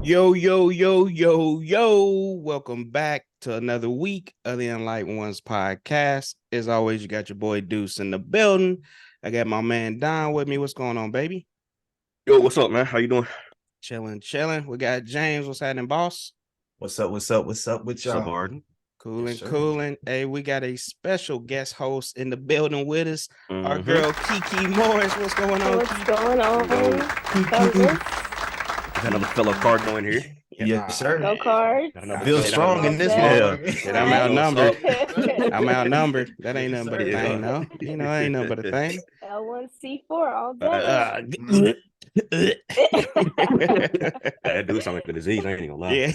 Yo, yo, yo, yo, yo. Welcome back to another week of the Enlightened Ones podcast. As always, you got your boy Deuce in the building. I got my man Don with me. What's going on, baby? Yo, what's up, man? How you doing? Chilling. We got James. What's happening, boss? What's up with y'all? What's up, Arden? Cooling. Hey, we got a special guest host in the building with us. Our girl Kiky Morris. What's going on? What's going on? Got another fellow Cardinal in here. Yes, sir. Go Cards. I feel strong in this Yeah. one. I'm outnumbered. I'm outnumbered. That ain't nothing but a thing, no. You know, ain't nothing but a thing. L1C4 all day. That dude sound like the disease. I ain't even gonna lie. Yeah.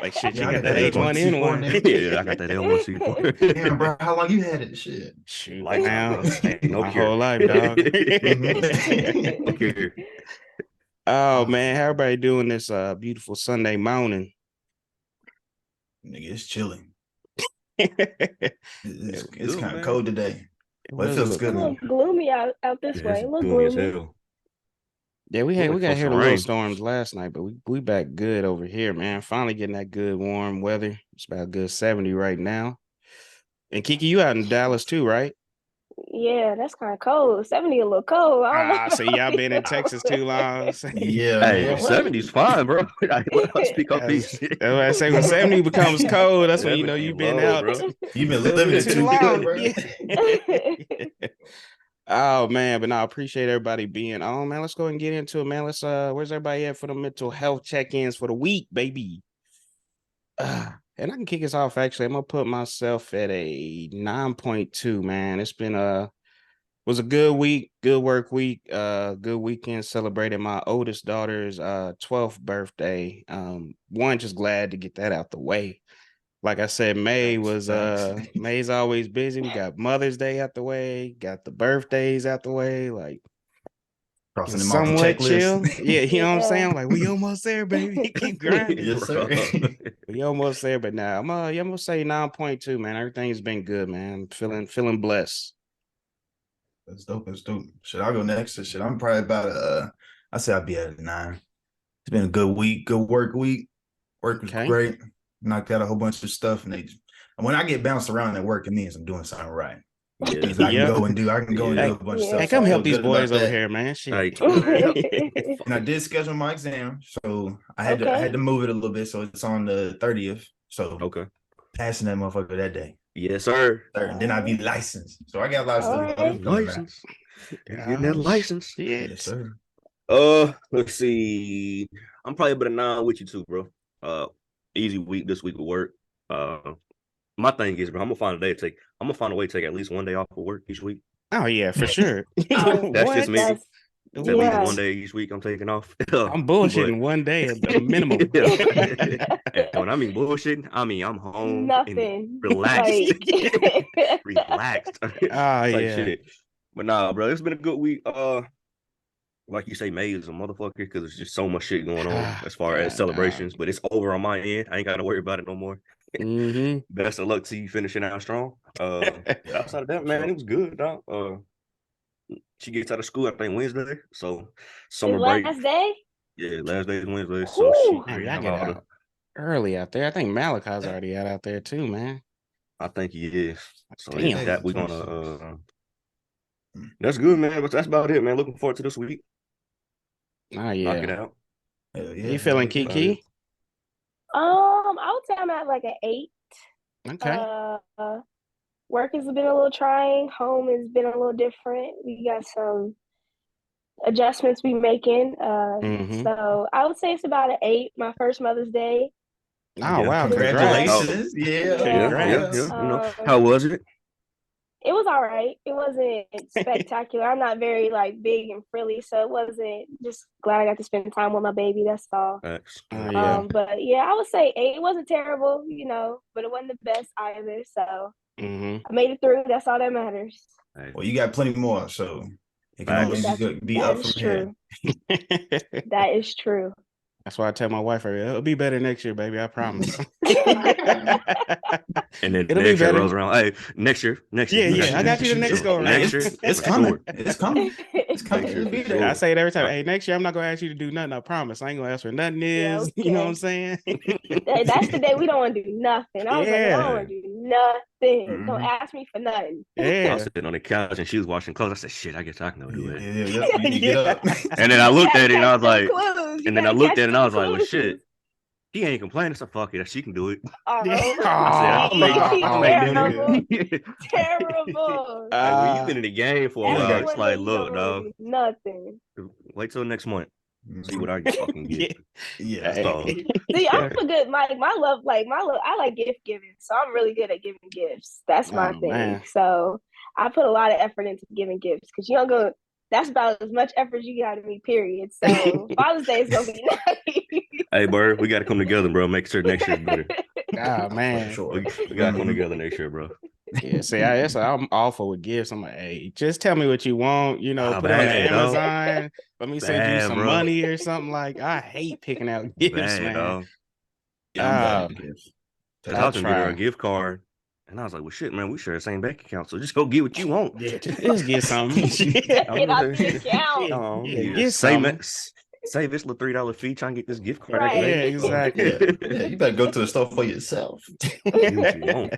Like shit, you Yeah, I got got that that H1N1. Yeah, I got that L1C4. Damn, bro, how long you had it? Shit. Shoot, Like now, no my cure. whole life, dog. No cure. Oh man, how everybody doing this beautiful Sunday morning? Nigga, it's chilling. It It's good, kind man. of cold today. But it was feels a It's a good. little gloomy out this way. It's A little gloomy as gloomy. hell. Yeah, we Looking got for here some the little rain. storms last night, but we back good over here, man. Finally getting that good warm weather. It's about a good 70 right now. And Kiki, you out in Dallas too, right? Yeah, that's kind of cold. 70 a little cold. I don't know. So y'all been in Texas too long. Yeah, Hey, man. 70's fine, bro. Let's speak up That's peace. what I say. When 70 becomes cold, that's when you know 70 you've been low, out. bro. You've been a little living bit it too long. good, bro. Yeah. Oh man, but no, I appreciate everybody being on, man. Let's go and get into it, man. Let's where's everybody at for the mental health check-ins for the week, baby? And I can kick us off actually. I'm gonna put myself at a 9.2, man. It's been was a good week, good work week, good weekend. Celebrated my oldest daughter's 12th birthday. One, just glad to get that out the way. Like I said, Thanks. May's always busy. We got Mother's Day out the way, got the birthdays out the way, like Crossing it's them off the somewhat chill. checklist. Yeah, you know what I'm Yeah. saying? Like we almost there, baby. Keep grinding. Yes, sir. We almost there, but now I'm gonna say 9.2, man. Everything's been good, man. Feeling blessed. That's dope. Shit, I'll go next. Shit, I'm probably about I say I'll be at a 9. It's been a good week, good work week. Work was Okay. great. Knocked out a whole bunch of stuff, and when I get bounced around at work, it means I'm doing something right. Things I can go and do. I can go and do a bunch of stuff. Hey, So come I help feel these good about boys over that. here, man. Shit. Like, And I did schedule my exam, so I had Okay. to move it a little bit. So it's on the 30th. So okay. passing that motherfucker that day. Yes, sir. And then I'd be licensed. So I got a lot of stuff. Alright. I'm doing right. License. Getting that license. Yes. Yes, sir. Let's see. I'm probably about a 9 with you too, bro. Easy week this week of work. My thing is, bro, I'm gonna find a way to take at least one day off of work each week. Oh yeah, for sure. That's just me. That's- It's at Yeah. least one day each week I'm taking off. I'm bullshitting one day at the minimum. And when I mean bullshitting, I mean I'm home Nothing. and relaxed. Like- Relaxed. Oh Type yeah. shit. But nah, bro, it's been a good week. Like you say, May is a motherfucker because there's just so much shit going on as far as God, celebrations. But it's over on my end. I ain't got to worry about it no more. Mm-hmm. Best of luck to you finishing out strong. Outside of that, man, it was good, dog. She gets out of school, I think Wednesday. So summer His break. last day? Yeah, last day is Wednesday. So Whew. Man, she y'all get out early out there. I think Malachi's already out there too, man. I think he is. So Damn. yeah, that we're gonna that's good, man. But that's about it, man. Looking forward to this week. Oh Knock it yeah. out. Hell yeah. You feeling Kiki? I would say I'm at like an 8. Okay. Work has been a little trying. Home has been a little different. We got some adjustments we making. Mhm. So I would say it's about an 8. My first Mother's Day. Oh wow, Congratulations. Yeah. Congrats. You know, how was it? It was all right. It wasn't spectacular. I'm not very like big and frilly, so it wasn't. Just glad I got to spend time with my baby. That's all. Thanks. Oh, yeah. But yeah, I would say 8. It wasn't terrible, but it wasn't the best either. So Mm-hmm. I made it through. That's all that matters. Well, you got plenty more, so it can only be That up is from true. here. That is true. That's why I tell my wife, it'll be better next year, baby. I promise. And then It'll be next year better. rolls around. Hey, next year. Yeah. I got you the next go around. Next year, It's for coming. sure. It's coming. It's coming. Next year, It'll be for there. sure. I say it every time. Hey, next year I'm not gonna ask you to do nothing. I promise. I ain't gonna ask for nothing. Yeah, You know what I'm okay. saying? That's the day we don't want to do nothing. I was like, I Yeah. don't want to do nothing. Mhm. Don't ask me for nothing. I Yeah. was sitting on the couch and she was washing clothes. I said, "Shit, I guess I can go do it." Yeah. You need to get up. And then I looked at it and I was You gotta like, catch them clues. and then I looked at it and I was like, "Well, clues. shit, he ain't complaining, so fuck it, she can do it." Oh, I said, "I'll make terrible. it." Terrible. Like, when you've been in the game for a You while, got- it's Everyone like, thinks look, you don't dog, do nothing. wait till next month. See what Mhm. I fucking get. Yeah. Hey. So, See, I'm a good I like gift giving, so I'm really good at giving gifts. That's my Oh, thing. man. So I put a lot of effort into giving gifts because you don't go. That's about as much effort you get out of me. Period. So Father's Day is gonna be nice. hey, bro, we got to come together, bro. Make sure next year's better. Oh For man. sure. We got to come Mhm. together next year, bro. Yeah, see, I'm awful with gifts. I'm like, hey, just tell me what you want, put it on the Bad, dog. Amazon. Let me send you Bad, some bro. money or something. Like, I hate picking out gifts, Bad, man. dog. Yeah, I'm bad at gifts. Cause I'll I was gonna get her a try. gift card, and I was like, "Well, shit, man, we share the same bank account, so just go get what you want." Yeah. Just get something. Get out the account. Oh, Yeah, yeah. get Save something. save this little $3 fee, try and get this gift card Right. Yeah, activated. exactly. Yeah, you better go to the store for yourself. Get what you want.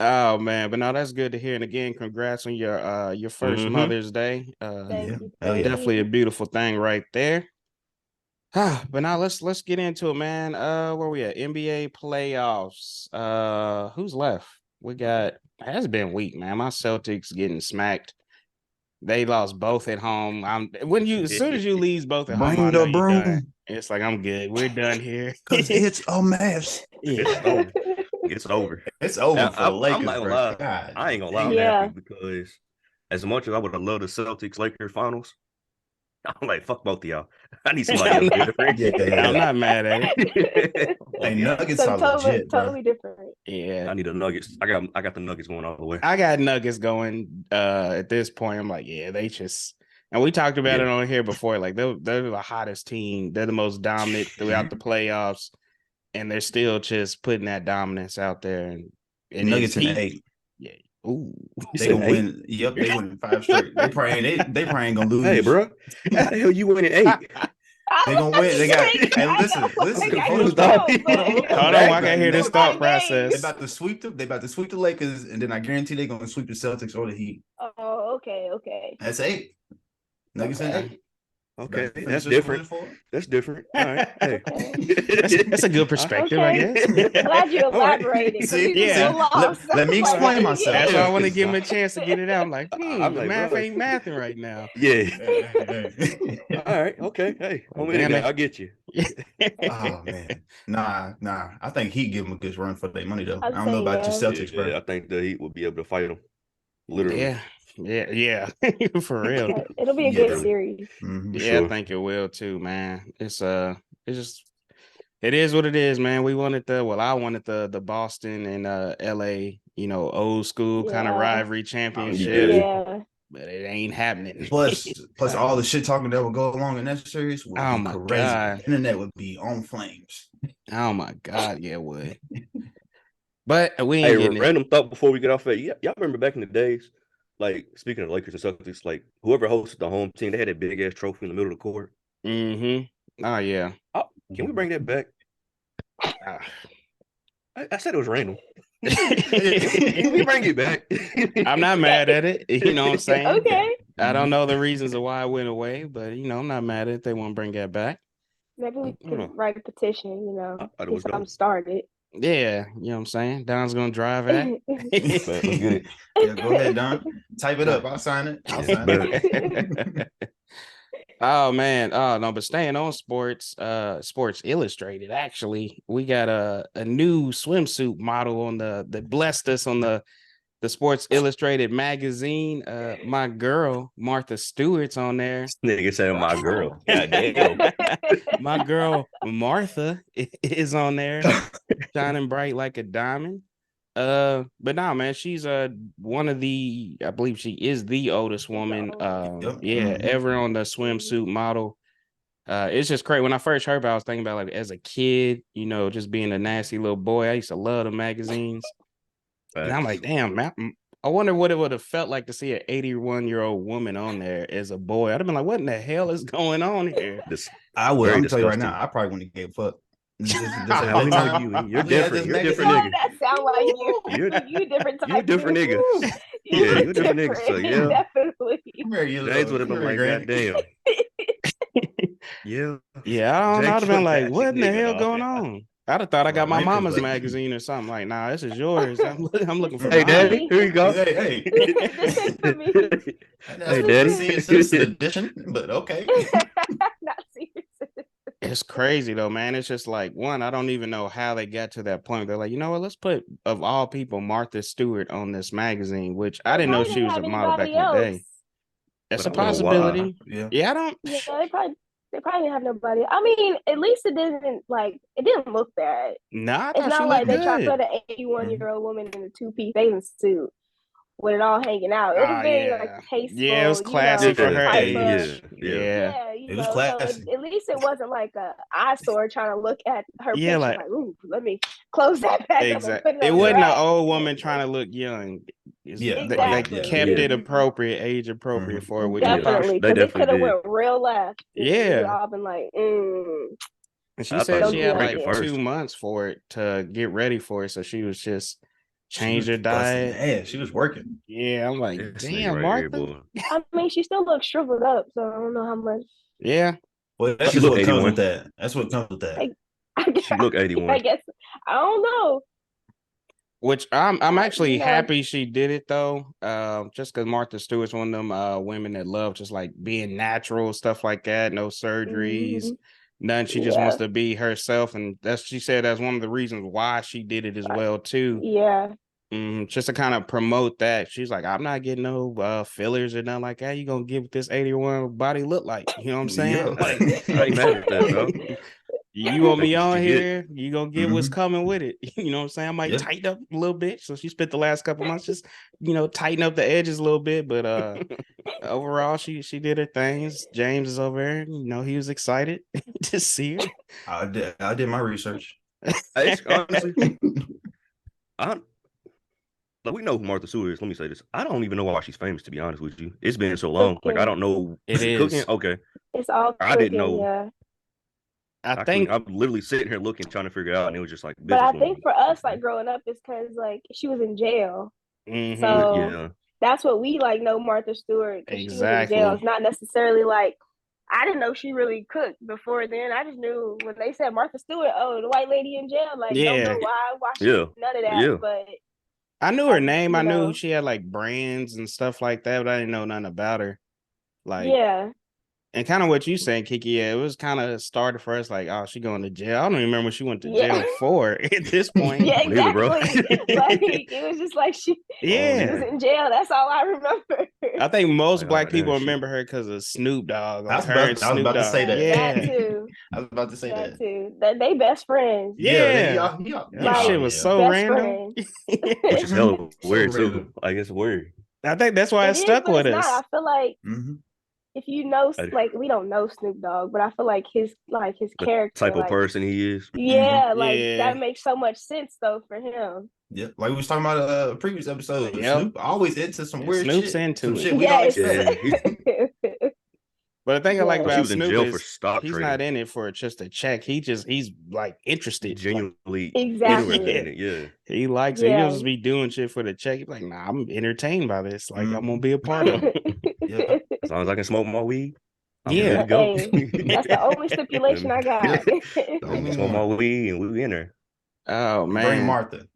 Oh man, but no, that's good to hear. And again, congrats on your 1st Mhm. Mother's Day. Thank Yeah. you. Hell yeah. Definitely a beautiful thing right there. But now let's get into it, man. Where we at? NBA playoffs. Who's left? We got has been weak, man. My Celtics getting smacked. They lost both at home. As soon as you lose both at home, I Bring know the you're done. broom, It's like I'm good. We're done here. cause it's a mess. It's over. It's over. It's over for the I'm Lakers, not gonna bro. lie. God, I ain't gonna lie. I'm Yeah. happy because as much as I would have loved the Celtics Lakers finals, I'm like, fuck both of y'all. I need somebody else different. Yeah. I'm not mad at it. Hey, Nuggets So are totally, legit, bro. totally different. Yeah. I need the Nuggets. I got the Nuggets going all the way. I got Nuggets going at this point. I'm like, yeah, they just and we talked about it on here before. Like they're the hottest team. They're the most dominant throughout the playoffs, and they're still just putting that dominance out there. And Nuggets in it's 8. Yeah. Ooh. They gonna win. Yep, they win 5 straight. They probably ain't gonna lose. Hey, bro, how the hell you winning 8? They gonna win. They got. Hey, listen. confused, dog. Hold on, I gotta hear this thought process. They about to sweep them. They about to sweep the Lakers, and then I guarantee they're gonna sweep the Celtics or the Heat. Oh, okay. That's 8. Nuggets in 8. Okay, Finish that's this different. 4. That's different. All right, hey. That's a good perspective, I guess. Glad you All right. elaborated. 'Cause See, he was yeah. so lost. Let me explain myself. That's why I Yeah, want to 'cause give him a chance to get it out. I'm like, I'm the like, math bro. ain't mathing right now. Yeah. Hey. All right. Okay. Hey, I'm with Damn it. it. I get you. Oh man, nah. I think he give them a good run for their money though. I I'd don't know say, about your yeah. Celtics, bro. I think the Heat will be able to fight them. Literally. Yeah. For real. It'll be a Yeah. good series. Mhm. Yeah, Sure. I think it will too, man. It's just it is what it is, man. I wanted the Boston and LA, old school kind of Yeah. riverry championship, Yeah. but it ain't happening. Plus all the shit talking that would go along in that series would Oh be my crazy. God. The internet would be on flames. Oh my God, yeah, it would. But we Hey, ain't getting it. random thought before we get off that. Y'all remember back in the days, like speaking of Lakers and Celtics, like whoever hosted the home team, they had that big ass trophy in the middle of the court. Mm-hmm. Oh yeah. Oh, can we bring that back? Ah. I said it was random. Can we bring it back? I'm not mad at it. You know what I'm saying? Okay. I don't know the reasons of why it went away, but I'm not mad at it. They want to bring that back. Maybe we I don't know. could write a petition, I thought it get was something dope. started. Yeah, you know what I'm saying? Don's gonna drive it. Let's get it. Yeah, go ahead, Don. Type it up. I'll sign it. I'll sign it. Oh man. Oh no, but staying on sports, Sports Illustrated, actually, we got a new swimsuit model on that blessed us on the Sports Illustrated magazine. My girl, Martha Stewart's on there. Nigga said my girl. God damn. My girl Martha is on there, shining bright like a diamond. But nah, man, she's one of I believe she is the oldest woman Yep. ever on the swimsuit model It's just crazy. When I first heard about it, I was thinking about like as a kid, just being a nasty little boy. I used to love the magazines. And I'm like, damn, man, I wonder what it would have felt like to see an 81-year-old woman on there as a boy. I'd have been like, what in the hell is going on here? I would. I'm tell you right disgusting. now, I probably wouldn't give a fuck. Just Hell, we know you're different. You're a different nigga. That sound like you. You're- You different type. You're a different nigga. You Yeah, you're a different nigga. So yeah, definitely. James would have been like, God damn. Yeah. Yeah, I don't know. I'd have been like, what in the hell nigga, going on? I'd have thought I got my Rankles, mama's like- magazine or something. Like, nah, this is yours. I'm looking for Hey, mine. daddy, here you go. Hey, This is for me. Hey, daddy. Senior citizen edition, but okay. Not serious. It's crazy though, man. It's just like one, I don't even know how they got to that point. They're like, you know what? Let's put of all people Martha Stewart on this magazine, which I didn't know she was a model back in the day. That's a But I don't know why. possibility. Yeah. Yeah, I don't. Yeah, they probably didn't have nobody. I mean, at least it didn't look bad. Nah, I It's thought she not like looked they tried to good. put an 81-year-old woman in a two-piece bathing suit with it all hanging out. It was very yeah. like tasteful. Yeah, it was classy for her type age. of- Yeah. Yeah. It was so classy. at least it wasn't like a eyesore trying to look at her Yeah, picture like- ooh, let me close that back up and Exactly. put it It on wasn't an rack. old woman trying to look young. Yeah. They Exactly. kept Yeah. it appropriate, age appropriate Mhm. for her, which I thought. Definitely, They because it could have definitely went real left. Yeah. We'd all been like, And she I said thought she it had was like rank at 2 first. months for it to get ready for it. So she was just She change her was busting diet. ass. She was working. Yeah, I'm like, This nigga damn, right here, Martha. boy. I mean, she still looks shriveled up, so I don't know how much. Yeah. Well, that's She just look what comes 81. with that. That's what comes with that. She look 81. I guess I don't know. Which I'm actually know. happy she did it though. Just because Martha Stewart's one of them women that love just like being natural, stuff like that, no surgeries, Mhm. none. She just Yeah. wants to be herself, and she said that's one of the reasons why she did it as well too. Yeah. Just to kind of promote that. She's like, I'm not getting no fillers or nothing like that. You gonna give this 81 body look like? You know what I'm saying? Yeah. Like, I ain't mad at that, bro. you want me That's what on you get. here? You gonna get what's coming with it? You know what I'm saying? I might Yeah. tighten up a little bit. So she spent the last couple months just tighten up the edges a little bit, but overall she did her things. James is over there. He was excited to see her. I did my research. Honestly, we know who Martha Stewart is. Let me say this. I don't even know why she's famous, to be honest with you. It's been so long. Like, I don't know. It is. Cooking? Okay. It's all I didn't cooking, know. yeah. I think I'm literally sitting here looking, trying to figure it out, and it was just like, But I businesswoman. think for us, like growing up, it's because like she was in jail, mhm. so Yeah. that's what we like know Martha Stewart. 'Cause Exactly. she was in jail. It's not necessarily like I didn't know she really cooked before then. I just knew when they said Martha Stewart, oh, the white lady in jail. Like, don't Yeah. know why she Yeah. none of that. Yeah. But I knew her name. I knew know. she had like brands and stuff like that, but I didn't know nothing about her. Like, yeah, and kind of what you saying, Kiki, yeah, it was kind of started for us like, oh, she going to jail. I don't even remember what she went to Yeah. jail for at this point. yeah, Neither, bro. exactly. Like it was just like she Yeah. was in jail. That's all I remember. I think most Like, black oh, people damn, shit. remember her because of Snoop Dogg. I was Like her and about- I was Snoop about to Dogg. say that. Yeah. That too. I was about to say That that. too. That they best friends. Yeah. That shit was so Best random. Which is hella So weird, too. random. Like, it's weird. I think that's why it It is, stuck but with it's us. not. I feel like Mhm. if you know, I- like we don't know Snoop Dogg, but I feel like his The character, type of like, person he is. yeah, like Yeah. that makes so much sense though for him. Yeah, like we was talking about a previous episode. Yep. Snoop always into some Yeah, weird Snoop's shit. into Some it. shit we don't Yes. expect. Yeah, But the thing I like Yeah. So she about was in Snoop jail for is stock he's trading. not in it for just a check. He's like interested. Like, Genuinely Exactly. interested in it. Yeah. he likes it. He Yeah. don't just be doing shit for the check. He's like, nah, I'm entertained by this. Like, I'm gonna be a part of it. Yeah. As long as I can smoke my weed, I'm Yeah. good to go. Hey, that's the only stipulation I got. I can smoke my weed and we in there. Oh Bring man. Martha.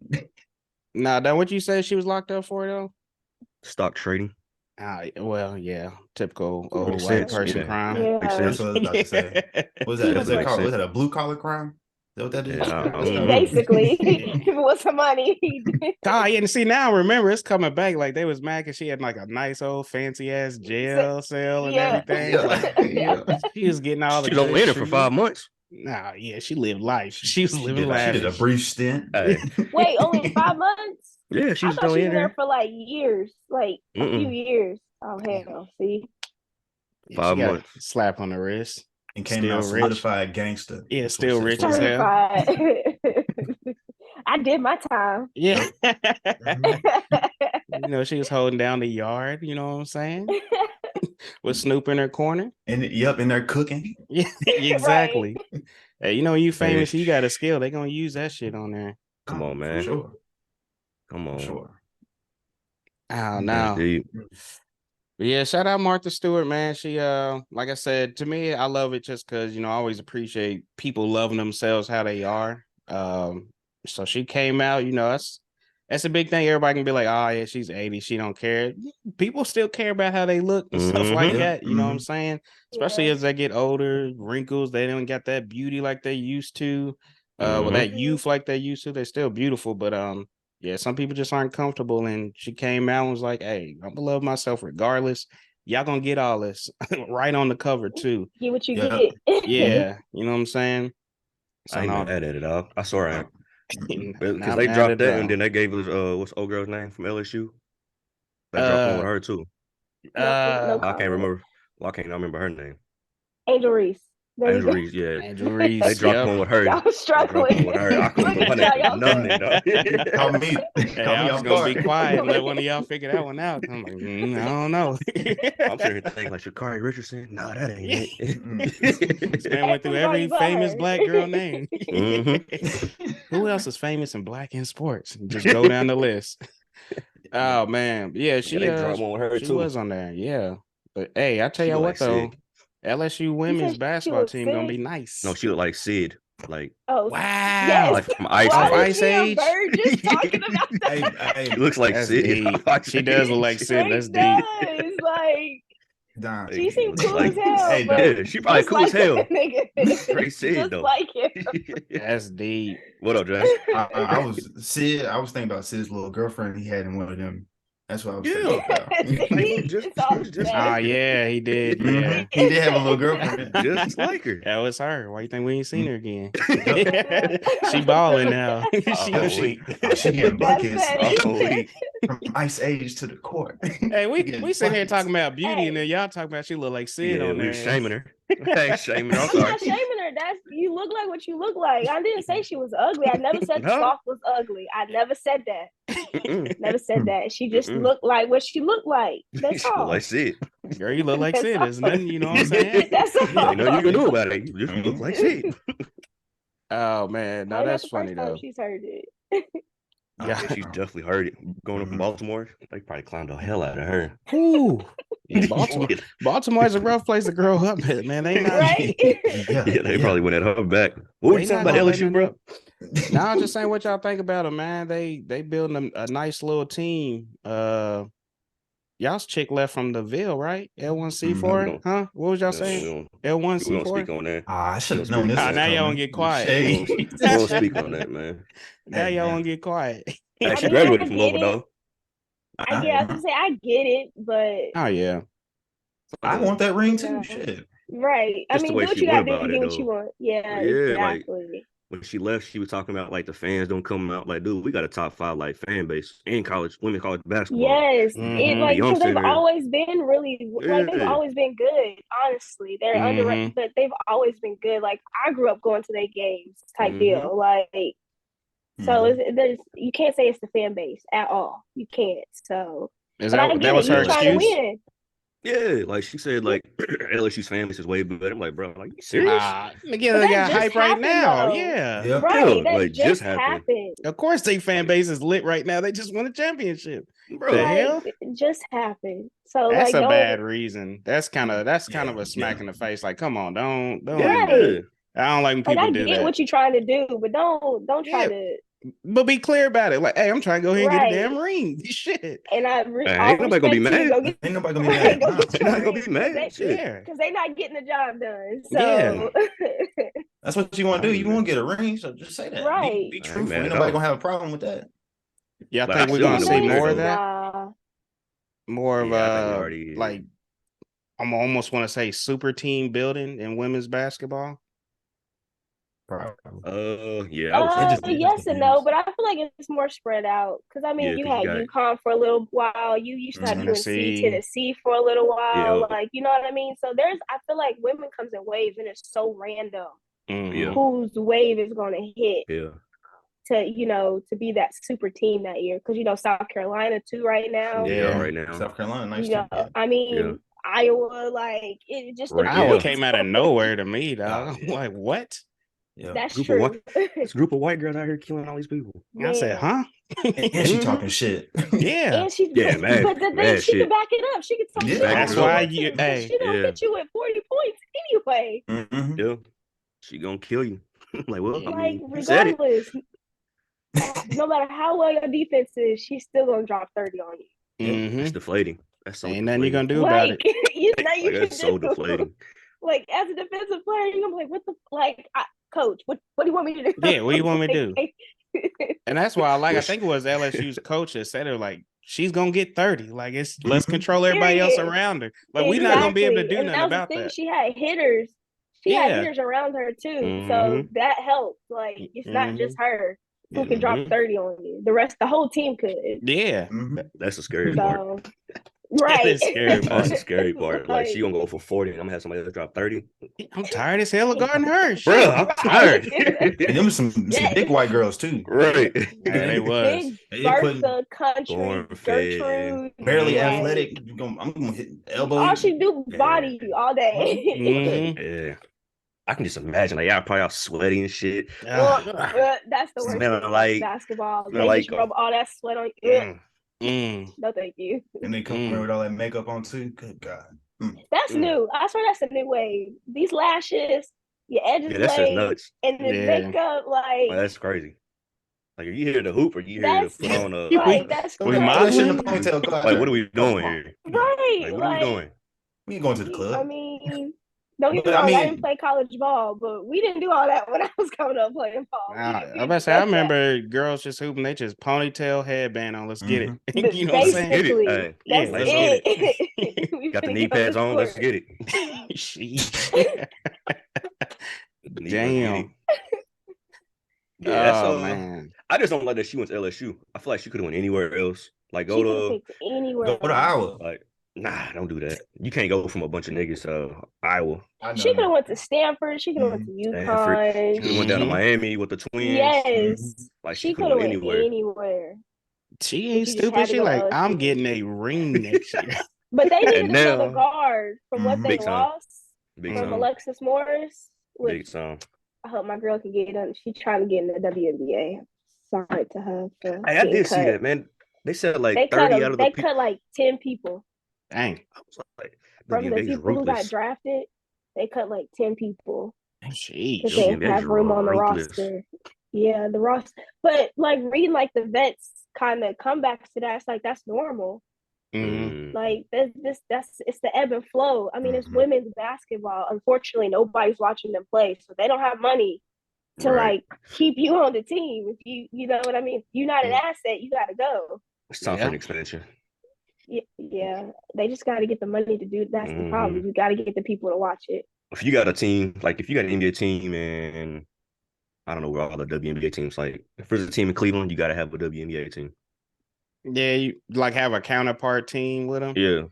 Nah, that what you said she was locked up for though? Stock trading. Well, yeah, typical old Makes white sense, person yeah. crime. Yeah. Makes That's sense. what I was about to say. What was that? Yeah, Is that makes called? Was sense. that a blue collar crime? Is that what that is? Yeah, I don't know. Basically, if it was some money, he did. Oh, yeah, and see now remember it's coming back. Like they was mad because she had like a nice old fancy ass jail cell and Yeah. everything. Yeah. Like, Yeah. she was getting all the She don't good in it for treatment. 5 months. Nah, yeah, she lived life. She was She living did, life. she did a brief stint. Hey. Wait, only 5 months? Yeah, she I was thought she only was in there there. for like years, like a few Mm-mm. years. Oh hell, see, Yeah, 5 she got a months. slap on the wrist. and came Still out rich. solidified gangster. Yeah, That's still what rich says as for hell. Certified. I did my time. Yeah. Mhm. You know, she was holding down the yard, you know what I'm saying? With Snoop in her corner. And and they're cooking. Yeah, exactly. Hey, you know, you famous, Hey, you got a skill. They gonna use that shit on there. come on, For man. sure. Come For on. sure. Oh That's no. deep. But yeah, shout out Martha Stewart, man. She like I said, to me, I love it just because I always appreciate people loving themselves how they are. So she came out, that's a big thing. Everybody can be like, oh yeah, she's 80, she don't care. People still care about how they look and stuff like Mhm. Yeah. that, you know what I'm saying? Especially Yeah. as they get older, wrinkles, they don't got that beauty like they used to. Well, that Mhm. youth like they used to, they're still beautiful, but yeah, some people just aren't comfortable. And she came out and was like, hey, I'm gonna love myself regardless. Y'all gonna get all this right on the cover too. Get what you Yeah. get. Yeah, you know what I'm saying? So I ain't no, mad at it all. I saw her because not they mad dropped at that and all. then they gave us what's the old girl's name from LSU? They dropped one with Uh her too. No I can't comment. remember. Well, I can't remember her name. Angel Reese. There you Angel go. Reese, yeah. Andrew They Reese, dropped yep. one with her. Y'all They dropped one struggling. with her. I couldn't Look put at my name y'all. for Y'all nothing, dog. Call me. Hey, Call I me was off gonna be guard. quiet and let one of y'all figure that one out. I'm like, I don't know. I'm sitting here thinking like Sha'Carri Richardson. No, that Yeah. ain't This man went through Everybody every but famous her. black girl name. it. Who else is famous and black in sports? Just go down the list. Oh man, yeah, Yeah, they dropped one with her she too. was on there, yeah. But hey, I tell She you looked what like though, Sid. LSU You women's said she basketball was team gonna sick. be No, nice. she looked like Sid. Like, Oh, Wow, yes. like from Ice off Why Age. is Ice me and Age. Bird just talking about Hey, that? She hey, looks like That's Sid. deep. Ice She does look like Age. Sid. That's Straight deep. does. Like, Don. she Like, seemed cool as like, hell, Hey, but Don. yeah, she probably just cool as like hell. that nigga. Straight Sid Just though. like him. That's deep. What up, Jay? I was Sid. I was thinking about Sid's little girlfriend he had in one of them. That's what I was thinking Yeah, about. like See? It's all he was just Oh like her, yeah, he did. Yeah. Mhm. He did have a little girlfriend. just like her. That was her. Why you think we ain't seen her again? Yep. She balling now. Oh, I'm she, weak. she getting That's buckets I'm petty. weak. from Ice Age to the court. Hey, She we getting sitting here buckets. talking about beauty, and Hey, then y'all talking about she look like Sid Yeah, on we was there. shaming her. I ain't shaming her. I'm I'm sorry. not shaming her. That's you look like what you look like. I didn't say she was ugly. I never said the No. sloth was ugly. I never said that. Mm-mm. Never said that. She just Mm-mm. looked like what she looked like. That's She look all. like Sid. Girl, you look like That's Sid. all. There's nothing, you know what I'm saying? That's Ain't nothing you all. can do about it. You just look like Sid. Oh man, no, Probably not that's the funny first time though. she's heard it. Yeah. Yeah, she's definitely heard it. Growing up in Baltimore, they probably clowned the hell out of her. Ooh. Yeah, Baltimore is a rough place to grow up at, man. They not Right? Yeah, Yeah, they yeah. probably went at her back. What were they you saying not about gonna let LSU, nothing bro? up. No, I'm just saying what y'all think about them, man. They building a nice little team. Y'all's chick left from the Ville, right? No, we L1C4, don't. huh? What was y'all No, we saying? don't. We don't L1C4? speak on that. I should We have don't known speak this on Ah, was that. now y'all coming. wanna get quiet. Shade. We don't speak on that, man. Now Hey, y'all man. wanna get quiet. Hey, I she mean, I graduated from get Louisville, it. though. I get. I was gonna say I get it, but Oh yeah. I want that ring you too. know, Shit. right? I Just the mean, way do what she you went gotta do to about it, get what you though. want. Yeah, Yeah, like exactly. when she left, she was talking about like the fans don't come out. Like, dude, we got a top 5 like fan base in women college basketball. Yes, it Mm-hmm. like And I'm because they've sitting there, always been really like they've yeah, always been good. Honestly, they're under, Mm-hmm. but they've always been good. Like I grew up going to their games type mm-hmm. deal. Like so, Mhm. there's you can't say it's the fan base at all. You can't. So, Is but I that get it. was You her Yeah, like trying to excuse? win? yeah, like she said, like LSU's fan base is way better. I'm like, bro, like you serious? Ah, But they that got just hype right happened now. though, Yeah. Yeah. right? Yeah, That like just just happened. happened. Of course, they fan Like, base is lit right now. They just won a championship. The bro, Like hell? it just happened. So That's like a don't bad reason. That's kind of Yeah. a smack Yeah. in the face. Like, come on, don't even. yeah, right. I don't like when Like people I do get that. what you're trying to do, but don't try Yeah, to but be clear about it. Like, hey, I'm trying to go ahead and get a right. damn ring. Shit. And hey, all ain't nobody gonna be respect to you. mad. Go get Ain't nobody gonna be right. mad. Go Nah. get Ain't your nobody gonna be ring mad. Shit, Yeah. because they not getting the job done. Yeah. So That's what you want I to do. ain't You mad. want to get a ring, so just say that. right. Be I ain't truthful. mad Ain't at nobody all. gonna have a problem with that. Yeah, I But I think we're still gonna want to see see her more of though. that. Nah. More of Yeah, I think we already like I'm almost want to say super team building in women's basketball. Probably. Yeah, I would say just- so. it Yes and no, depends. but I feel like it's more spread out. Because I Yeah, mean, you 'cause you had got UConn for a little while. You used to have Tennessee. UNC, Tennessee for a little while. Yeah. Like, you know what I mean? So I feel like women comes in waves, and it's so random Yeah. whose wave is going to hit Yeah. to be that super team that year. Because South Carolina too right now. Yeah. Right now. South Carolina, nice team. I mean, Iowa, like it just Right, Iowa yeah. came out of nowhere to me, dog. Oh, yeah. Like, what? Yeah. That's Group true. of this group of white girls out here killing all these people. I said, huh? And she talking shit. Yeah. And she, Yeah, but the thing, mad she can shit. back it up. She can talk Yeah, shit. that's all she why wants you- to, 'cause hey, she gonna hit you with 40 points anyway. Mhm. Yeah. She gonna kill you. Like, well, I Like mean, you said it. regardless, no matter how well your defense is, she's still gonna drop 30 on you. Mhm. That's deflating. That's so Ain't nothing you deflating. gonna do about it. You know you Like, can that's so do. deflating. Like as a defensive player, you're gonna be like, what the coach? What do you want me to do? Yeah, what do you want me to do? do? And that's why I Yes. think it was LSU's coach that said it, like, she's gonna get 30. Like, let's control everybody else Period. around her. Like, we're not gonna be able to do And nothing that was about the thing. that. She had hitters. She had hitters around her too. So Mhm. that helped. Like it's not just her who can drop Mhm. 30 on you. The whole team could. Yeah. Mhm. That's the scary part. So right. is scary part. That's the scary part. Like, she Like, gonna go for 40 and I'm gonna have somebody else drop 30. I'm tired as hell of guarding her. Shit. Bro, I'm tired. And them some big white girls too. Right. Yeah, they was. Big They putting Bertha, Country, Corn-fed. Gertrude. barely Mhm. athletic. I'm gonna hit elbow. All she do Yeah. body all day. Mhm. Yeah. I can just imagine, like, y'all probably all sweaty and shit. Well, Ugh. that's the worst Smelling thing. like- Basketball. They smelling just like- rub all that sweat on you. Mm. Mm. No, thank you. And they come in with all that makeup on too. Good God. That's new. I swear that's a new wave. These lashes, your edges Yeah, that's just laid, nuts. and this Yeah. makeup, Like, that's crazy. Like, are you here to hoop or you here to That's put on a like that's We crazy. modeling? The ponytail, go out like, there. what are we doing Come on. here? Right. Like, what are we doing? We ain't going to the club. I mean, don't get But, me wrong, I mean- didn't play college ball, but we didn't do all that when I was coming up playing ball. I about to say, I remember girls just hooping. They just ponytail, headband on. Let's get it. You know what I'm saying? Get it. Basically, Hey, Yeah, that's let's get it. We got the finna knee get on pads this on. Let's court. get it. Sheesh. Damn. Yeah, that's Oh man. I just don't like that she went to LSU. I feel like she could have went anywhere else. Like, She go could to pick anywhere. Go to Iowa. like, nah, don't do that. You can't go from a bunch of niggas to Iowa. I know. She could have went to Stanford. She could have went to Stanford. She UConn. could have went down to Mhm. Miami with the twins. Yes, Like, she she could could have have went went anywhere. anywhere. She But ain't you just stupid. had to She go to like, I'm LSU. getting a ring next year. But they needed And now- another guard from what they Big time. lost Big from time. Alexis Morris. Big Which time. I hope my girl can get in. She's trying to get in the WNBA. Sorry to her for Hey, I getting did see cut. that, man. They said like They 30 out of the They people. cut like 10 people Dang. I was like, from the WNBA's people who got ruthless. drafted. They cut like 10 people because Sheesh. they WNBA didn't have is room on the ruthless. roster. Yeah, the roster. But like reading like the vets kind of comebacks to that, it's like that's normal. Mhm. Like that's it's the ebb and flow. I mean, it's Mhm. women's basketball. Unfortunately, nobody's watching them play, so they don't have money to Right. like keep you on the team. If you know what I mean. If you're not an asset, you got to go. It's time for Yeah. an expansion. Yeah, they just got to get the money to do. That's the problem. Mhm. You got to get the people to watch it. If you got a team, like if you got an NBA team and I don't know where all the WNBA teams, like if there's a team in Cleveland, you got to have a WNBA team. Yeah, you like have a counterpart team with them. Yeah.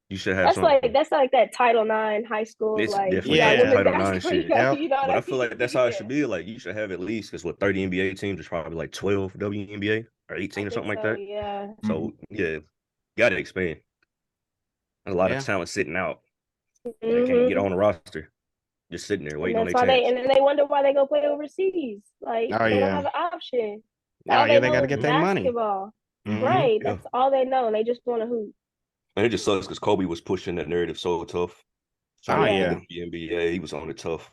You should have That's something. like that Title IX high school. It's like definitely Yeah. women's Title IX basketball, shit. you know, Yep. you know what But I I feel mean? like that's how it Yeah. should be. Like you should have at least, because what 30 NBA teams, there's probably like 12 WNBA or 18 or I something think like so, that. Yeah. So yeah, got to expand. There's a lot Yeah. of talent sitting out that Mhm. can't get on the roster, just sitting there And waiting on that's their why chance. and then they wonder why they go play overseas. Like Oh, they yeah. don't have an option. Oh All yeah, they know got to is get their money. basketball. Mhm. Right. Yeah. That's all they know. And they just want to hoop. And it just sucks because Kobe was pushing that narrative so tough. Oh, to yeah. get the NBA, he was on it tough.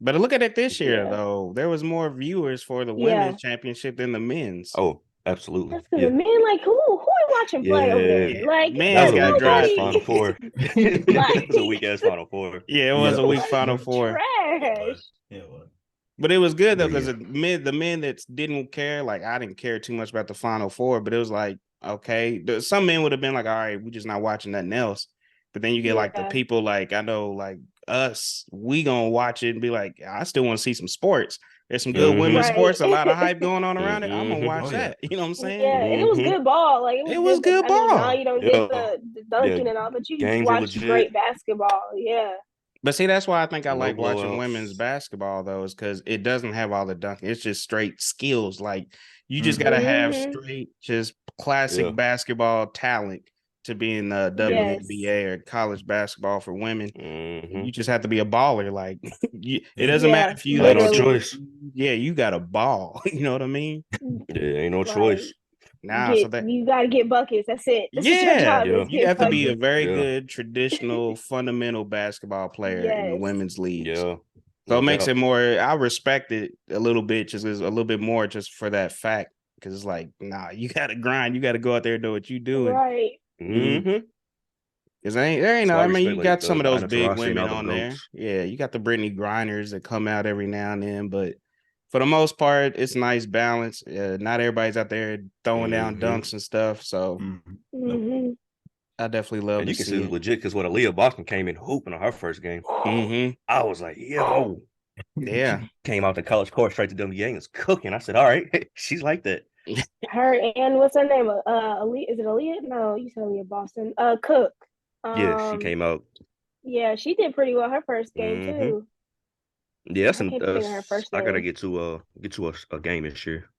But look at it this year Yeah. though. There was more viewers for the Yeah. women's championship than the men's. Oh, absolutely. That's because Yeah. the men, like, who are watching play over there? Yeah. Like, Man, That was a got weak ass drafted. Final Four. It was a weak ass Final Four. Yeah, it was Yeah. a weak Like, Final Four. trash. Yeah, well. But it was good though, Yeah. because the men that didn't care, like I didn't care too much about the Final Four, but it was like, okay, some men would have been like, all right, we're just not watching nothing else. But then you get like the Yeah. people like I know like us, we gonna watch it and be like, I still want to see some sports. There's some good women's Right. sports, a lot of hype going on around it. I'm gonna Mhm. watch Oh, yeah. that. You know what I'm saying? Yeah, and it was good ball. Like It was good I mean, now ball. you don't Yeah. get the dunking and all, but you Games are watch legit. great basketball. Yeah. But see, that's why I think I No like watching blowouts. women's basketball though, is because it doesn't have all the dunking. It's just straight skills. Like you just Mhm. gotta have Mhm. straight, just classic Yeah. basketball talent to be in the Yes. WNBA or college basketball for women. Mhm. You just have to be a baller. Like it doesn't matter Yeah, if you Ain't no literally. choice. Yeah, you got a ball. You know what I mean? Yeah, ain't no Like, choice. Nah, so that you gotta get buckets. That's it. This is your yeah, job. Yeah. Is you get have to be a buckets. very Yeah. good traditional fundamental basketball player in the Yes. women's leagues. Yeah. So No it makes doubt. it more. I respect it a little bit, just a little bit more, just for that fact. Because it's like, nah, you got to grind. You got to go out there and do what you doing. Right. Mhm. Because there ain't So no. I I mean, respect you like got some of those Diana big Taurasi and women all them on there. goats. Yeah, you got the Brittany Grinders that come out every now and then, but for the most part, it's nice balance. Not everybody's out there throwing down Mhm. dunks and stuff. So Nope. Hmm. I definitely love And to you can see see it it. legit because when Aaliyah Boston came in hooping on her first game, I was like, yo, Yeah. came out the college court straight to WNBA and was cooking. I said, all right, she's like that. Her and what's her name? Aaliyah. Is it Aaliyah? No, you said Aaliyah Boston. Cook. Yeah, she came out. Yeah, she did pretty well her first game Mhm. too. Yeah, that's I can't think of her first I gotta name. get to a game this year.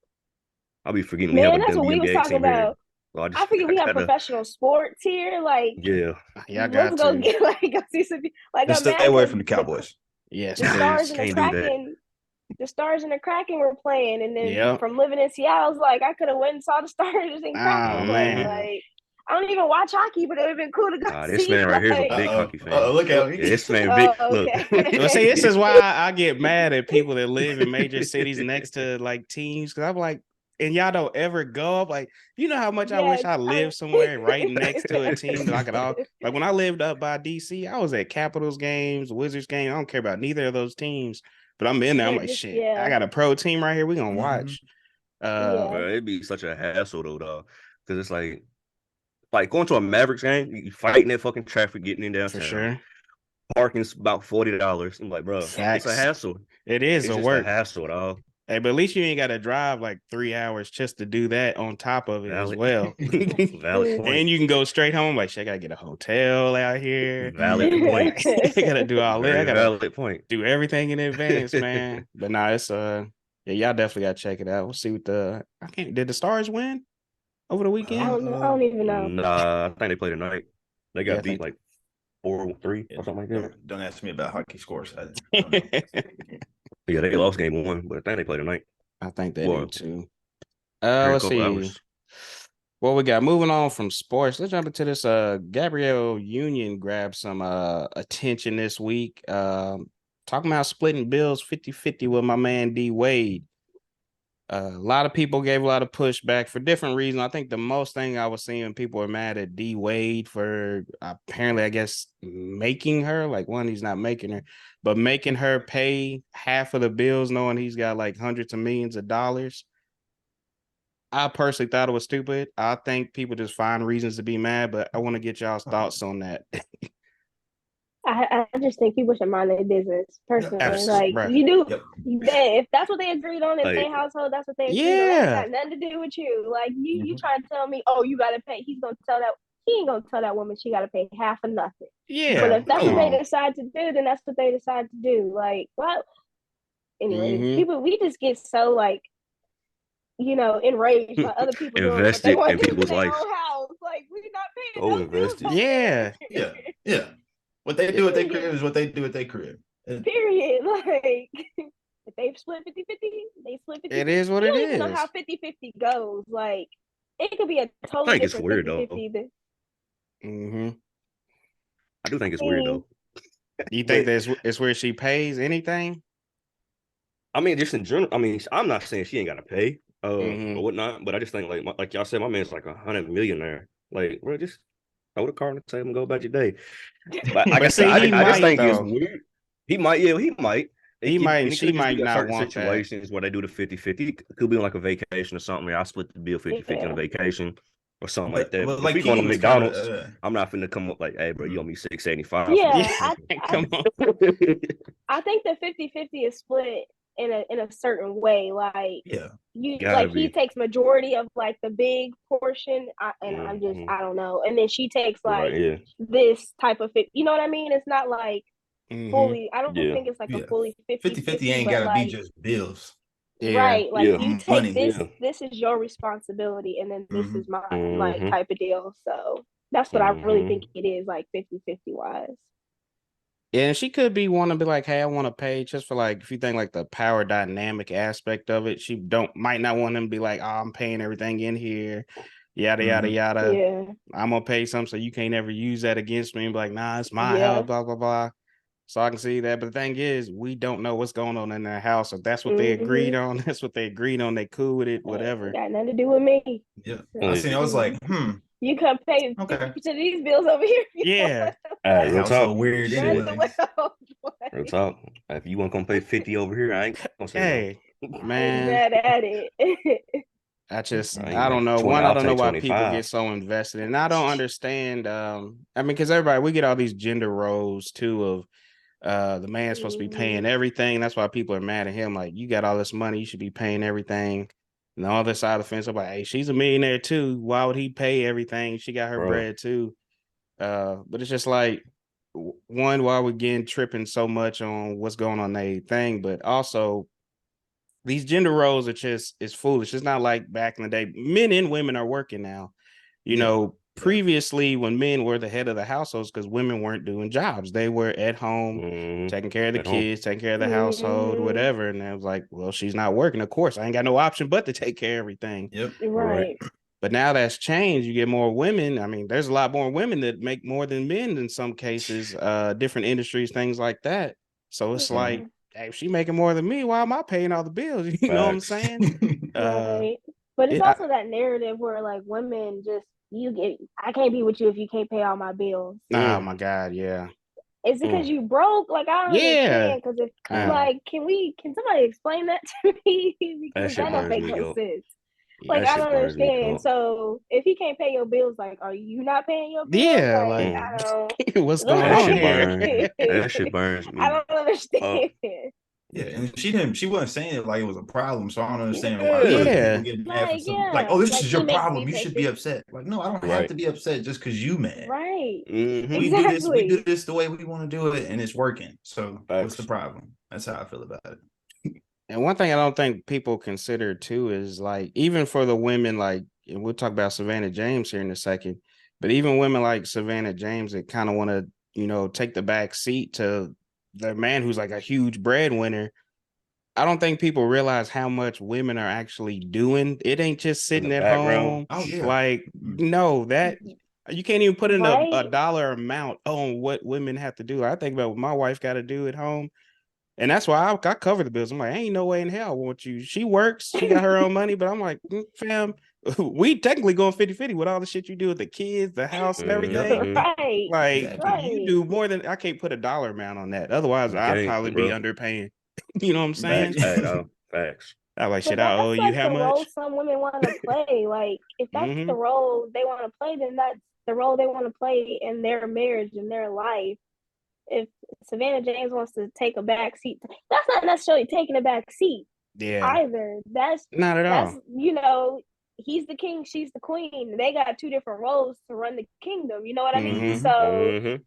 I'll be forgetting we have a Man, that's what we was WNBA talking team here. about. So I I forget I we have gotta professional sports here. Like, yeah. Yeah, I let's got go to. get go see some. Like, Just I'm stay mad away because from the Cowboys. Yes, the Stars please. and the Can't do that. Kraken, the Stars and the Kraken were playing, and then Yep. from living in Seattle, I was like, I could have went and saw the Stars and Kraken Oh, play. man. Like, I don't even watch hockey, but it would have been cool to go Nah, this see. man right here is a Like, big hockey fan. Look at Yeah, me. this man big. Look. okay. Well, see, this is why I get mad at people that live in major cities next to like teams, because I'm like, and y'all don't ever go up. Like, you know how much I wish Yes, I lived somewhere right next to a team that I could all like. When I lived up by DC, I was at Capitals games, Wizards games. I don't care about neither of those teams, but I'm in there. I'm Yeah, like, just shit, I yeah, got a pro team right here. We gonna watch. yeah. Bro, it'd be such a hassle though, dog. Because it's like going to a Mavericks game, you fighting that fucking traffic getting in For downtown. sure. Parking's about $40. I'm like, bro, it's a Facts. hassle. It is It's a just a work. hassle, dog. Hey, but at least you ain't got to drive like 3 hours just to do that on top of it as Valid. well. Valid point. And you can go straight home. Like, shit, I gotta get a hotel out here. Valid point. I gotta do all that. Very I gotta valid point. do everything in advance, man. But nah, it's yeah, y'all definitely gotta check it out. We'll see what did the Stars win over the I weekend? don't know. I don't even know. Nah, I think they played tonight. They Yeah, I got beat think- like 4-3 or something like that. Don't ask me about hockey scores. I don't know. Yeah, they lost game 1, but I think they played tonight. I think they Well, do too. here in a Let's couple see. hours. What we got moving on from sports. Let's jump into this. Gabrielle Union grabbed some attention this week. Talking about splitting bills 50-50 with my man D Wade. A lot of people gave a lot of pushback for different reasons. I think the most thing I was seeing, people were mad at D Wade for apparently, I guess, making her, like, one, he's not making her, but making her pay half of the bills, knowing he's got like hundreds of millions of dollars. I personally thought it was stupid. I think people just find reasons to be mad, but I want to get y'all's thoughts on that. I just think people should mind their business personally. Absolutely, Like, bruh. you do, Yep. if that's what they agreed on in Like- their household, that's what they agreed on. Yeah. That got nothing to do with you. Like, you Mhm. trying to tell me, oh, you gotta pay. He ain't gonna tell that woman she gotta pay half of nothing. Yeah. But if that's what they no. decide to do, then that's what they decide to do. Like, what? Anyway, Mhm. we just get so like, enraged by other people doing what they Invested want in to do in people's their life. own house. Like, we're not paying So no invested. bills over Yeah. there. Yeah. What they do at their crib is what they do at their crib. Period. Like, if they split 50-50, they split 50-50. It is what you it don't even know is. how 50-50 goes. Like, it could be a totally think it's different weird, though. 50-50. Mm-hmm. I do think it's weird though. You think But- it's where she pays anything? I mean, just in general. I mean, I'm not saying she ain't got to pay Mhm. or whatnot, but I just think like y'all said, my man's like 100 millionaire. Like, bro, just throw the car on the table and go about your day. But I But guess see, I he just might, think it's though. weird. He might, yeah, he might. He might, and it she could just might be not certain want that. situations where they do the 50-50. It could be on like a vacation or something. Where I split the bill 50-50 on a Yeah. vacation, or something like that. But If like we going to Kiky was McDonald's, kinda, I'm not finna come up like, hey, bro, you owe me $6.75 for Yeah, this. Come on. I think the 50-50 is split in a certain way. Like yeah. you, Gotta like he be. takes majority of like the big portion, and I'm just Mhm. I don't know, and then she takes like Right, yeah. this type of fit. You know what I mean? It's not like Mm-hmm. fully. I don't Yeah. think it's like a Yeah. fully 50-50 50-50, ain't but gotta be like just bills. Yeah. right, like Yeah. you take Money. this. Yeah. This is your responsibility, and then this Hmm. is mine, like Mm-hmm. type of deal. So that's what I really think Mm-hmm. it is, like 50-50 wise. Yeah, and she could be want to be like, hey, I want to pay just for like if you think like the power dynamic aspect of it, she might not want him to be like, oh, I'm paying everything in here, yada yada Mhm. yada. Yeah, I'm gonna pay some, so you can't ever use that against me and be like, nah, it's my yeah. house, blah blah blah. So I can see that. But the thing is, we don't know what's going on in their house. If that's what they agreed on, that's what they agreed on. They cool with it, whatever. Got nothing to do with me. Yeah. So, I seen. I was like, you come pay okay. 50% of these bills over here. Yeah. That Real house so talk. weird Run Shit. the anyways. well. Real talk. If you want to come pay 50 over here, I ain't gonna say no. Hey, I ain't man. mad at it. I I don't make know. 20. One, I I'll don't know take why people 25. get so invested, and I don't understand. I mean, because everybody, we get all these gender roles too of the man's supposed to be paying everything. That's why people are mad at him. Like, you got all this money, you should be paying everything. And the other side of the fence, I'm like, hey, she's a millionaire too. Why would he pay everything? She got her Bro. bread too. But it's just like one, why we getting tripping so much on what's going on their thing, but also these gender roles are just it's foolish. It's not like back in the day. Men and women are working now. You Yeah. know, previously when men were the head of the households because women weren't doing jobs, they were at home taking care of the At home. kids, taking care of the household, whatever. And I was like, well, she's not working. Of course, I ain't got no option but to take care of everything. Yep. Right. But now that's changed. You get more women. I mean, there's a lot more women that make more than men in some cases, different industries, things like that. So it's like, hey, if she making more than me, why am I paying all the bills? You know what I'm Facts. saying? Right. But it's also that narrative where like women just I can't be with you if you can't pay all my bills. Oh my God, yeah. Is it because you broke? Like I don't Yeah. understand. Because if like, can somebody explain that to me? That Because shit that don't burns make me no up. sense. Yeah. Like That I shit don't burns me understand. up. So if he can't pay your bills, like, are you not paying your bills? Yeah, Like like I don't. what's going That on shit here? burns. That shit burns I me don't up. understand. Yeah, and she wasn't saying it like it was a problem. So I don't understand why Yeah. people Yeah. get mad for Like something. Like, yeah, oh, this like is he your makes problem. me You pay should be 50. upset. Like, no, I don't have Right. to be upset just because you mad. Right. Mm-hmm. We do this. We do Exactly. this the way we want to do it, and it's working. So what's the Facts. problem? That's how I feel about it. And one thing I don't think people consider too is like even for the women, like, and we'll talk about Savannah James here in a second, but even women like Savannah James that kind of want to, you know, take the back seat to their man who's like a huge breadwinner. I don't think people realize how much women are actually doing. It ain't just In the sitting at background. home. Oh yeah. Like, no, that you can't even put in a Right. dollar amount on what women have to do. I think about what my wife got to do at home. And that's why I cover the bills. I'm like, ain't no way in hell I want you. She works, she got her own money, but I'm like, fam, we technically going 50-50 with all the shit you do with the kids, the house, and everything. Mm-hmm. Right. Like, Exactly. you do more than I can't put a dollar amount on that. Otherwise, You I'd can't, probably be bro. underpaying. You know what I'm saying? Facts. Hey, no. Facts. I like, But shit, I owe that's you like how the role much? some women want to play. Like if that's Mm-hmm. the role they want to play, then that's the role they want to play in their marriage, in their life. If Savannah James wants to take a back seat, that's not necessarily taking a back seat Yeah. either. That's Not at all. he's the king, she's the queen. They got two different roles to run the kingdom. You know what I mean? Mm-hmm. So Mm-hmm.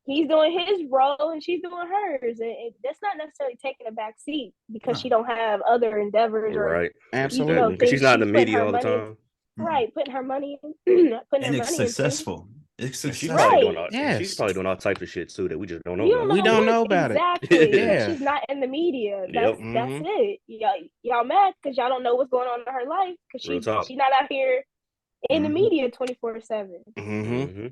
he's doing his role and she's doing hers, and that's not necessarily taking a back seat because she don't have other endeavors or Right. Absolutely. Because she's things not in the she's putting media her all the money time. right, putting her money putting And her it's money into. successful. It's And she's successful. probably Right. doing all. And she's Yes. probably doing all types of shit too that we just don't know You don't about. We know don't what know about it. exactly because Yeah. she's not in the media. Yep. That's it. Y'all mad because y'all don't know what's going on in her life because Real talk. she's not out here in the media 24/7. Mm-hmm.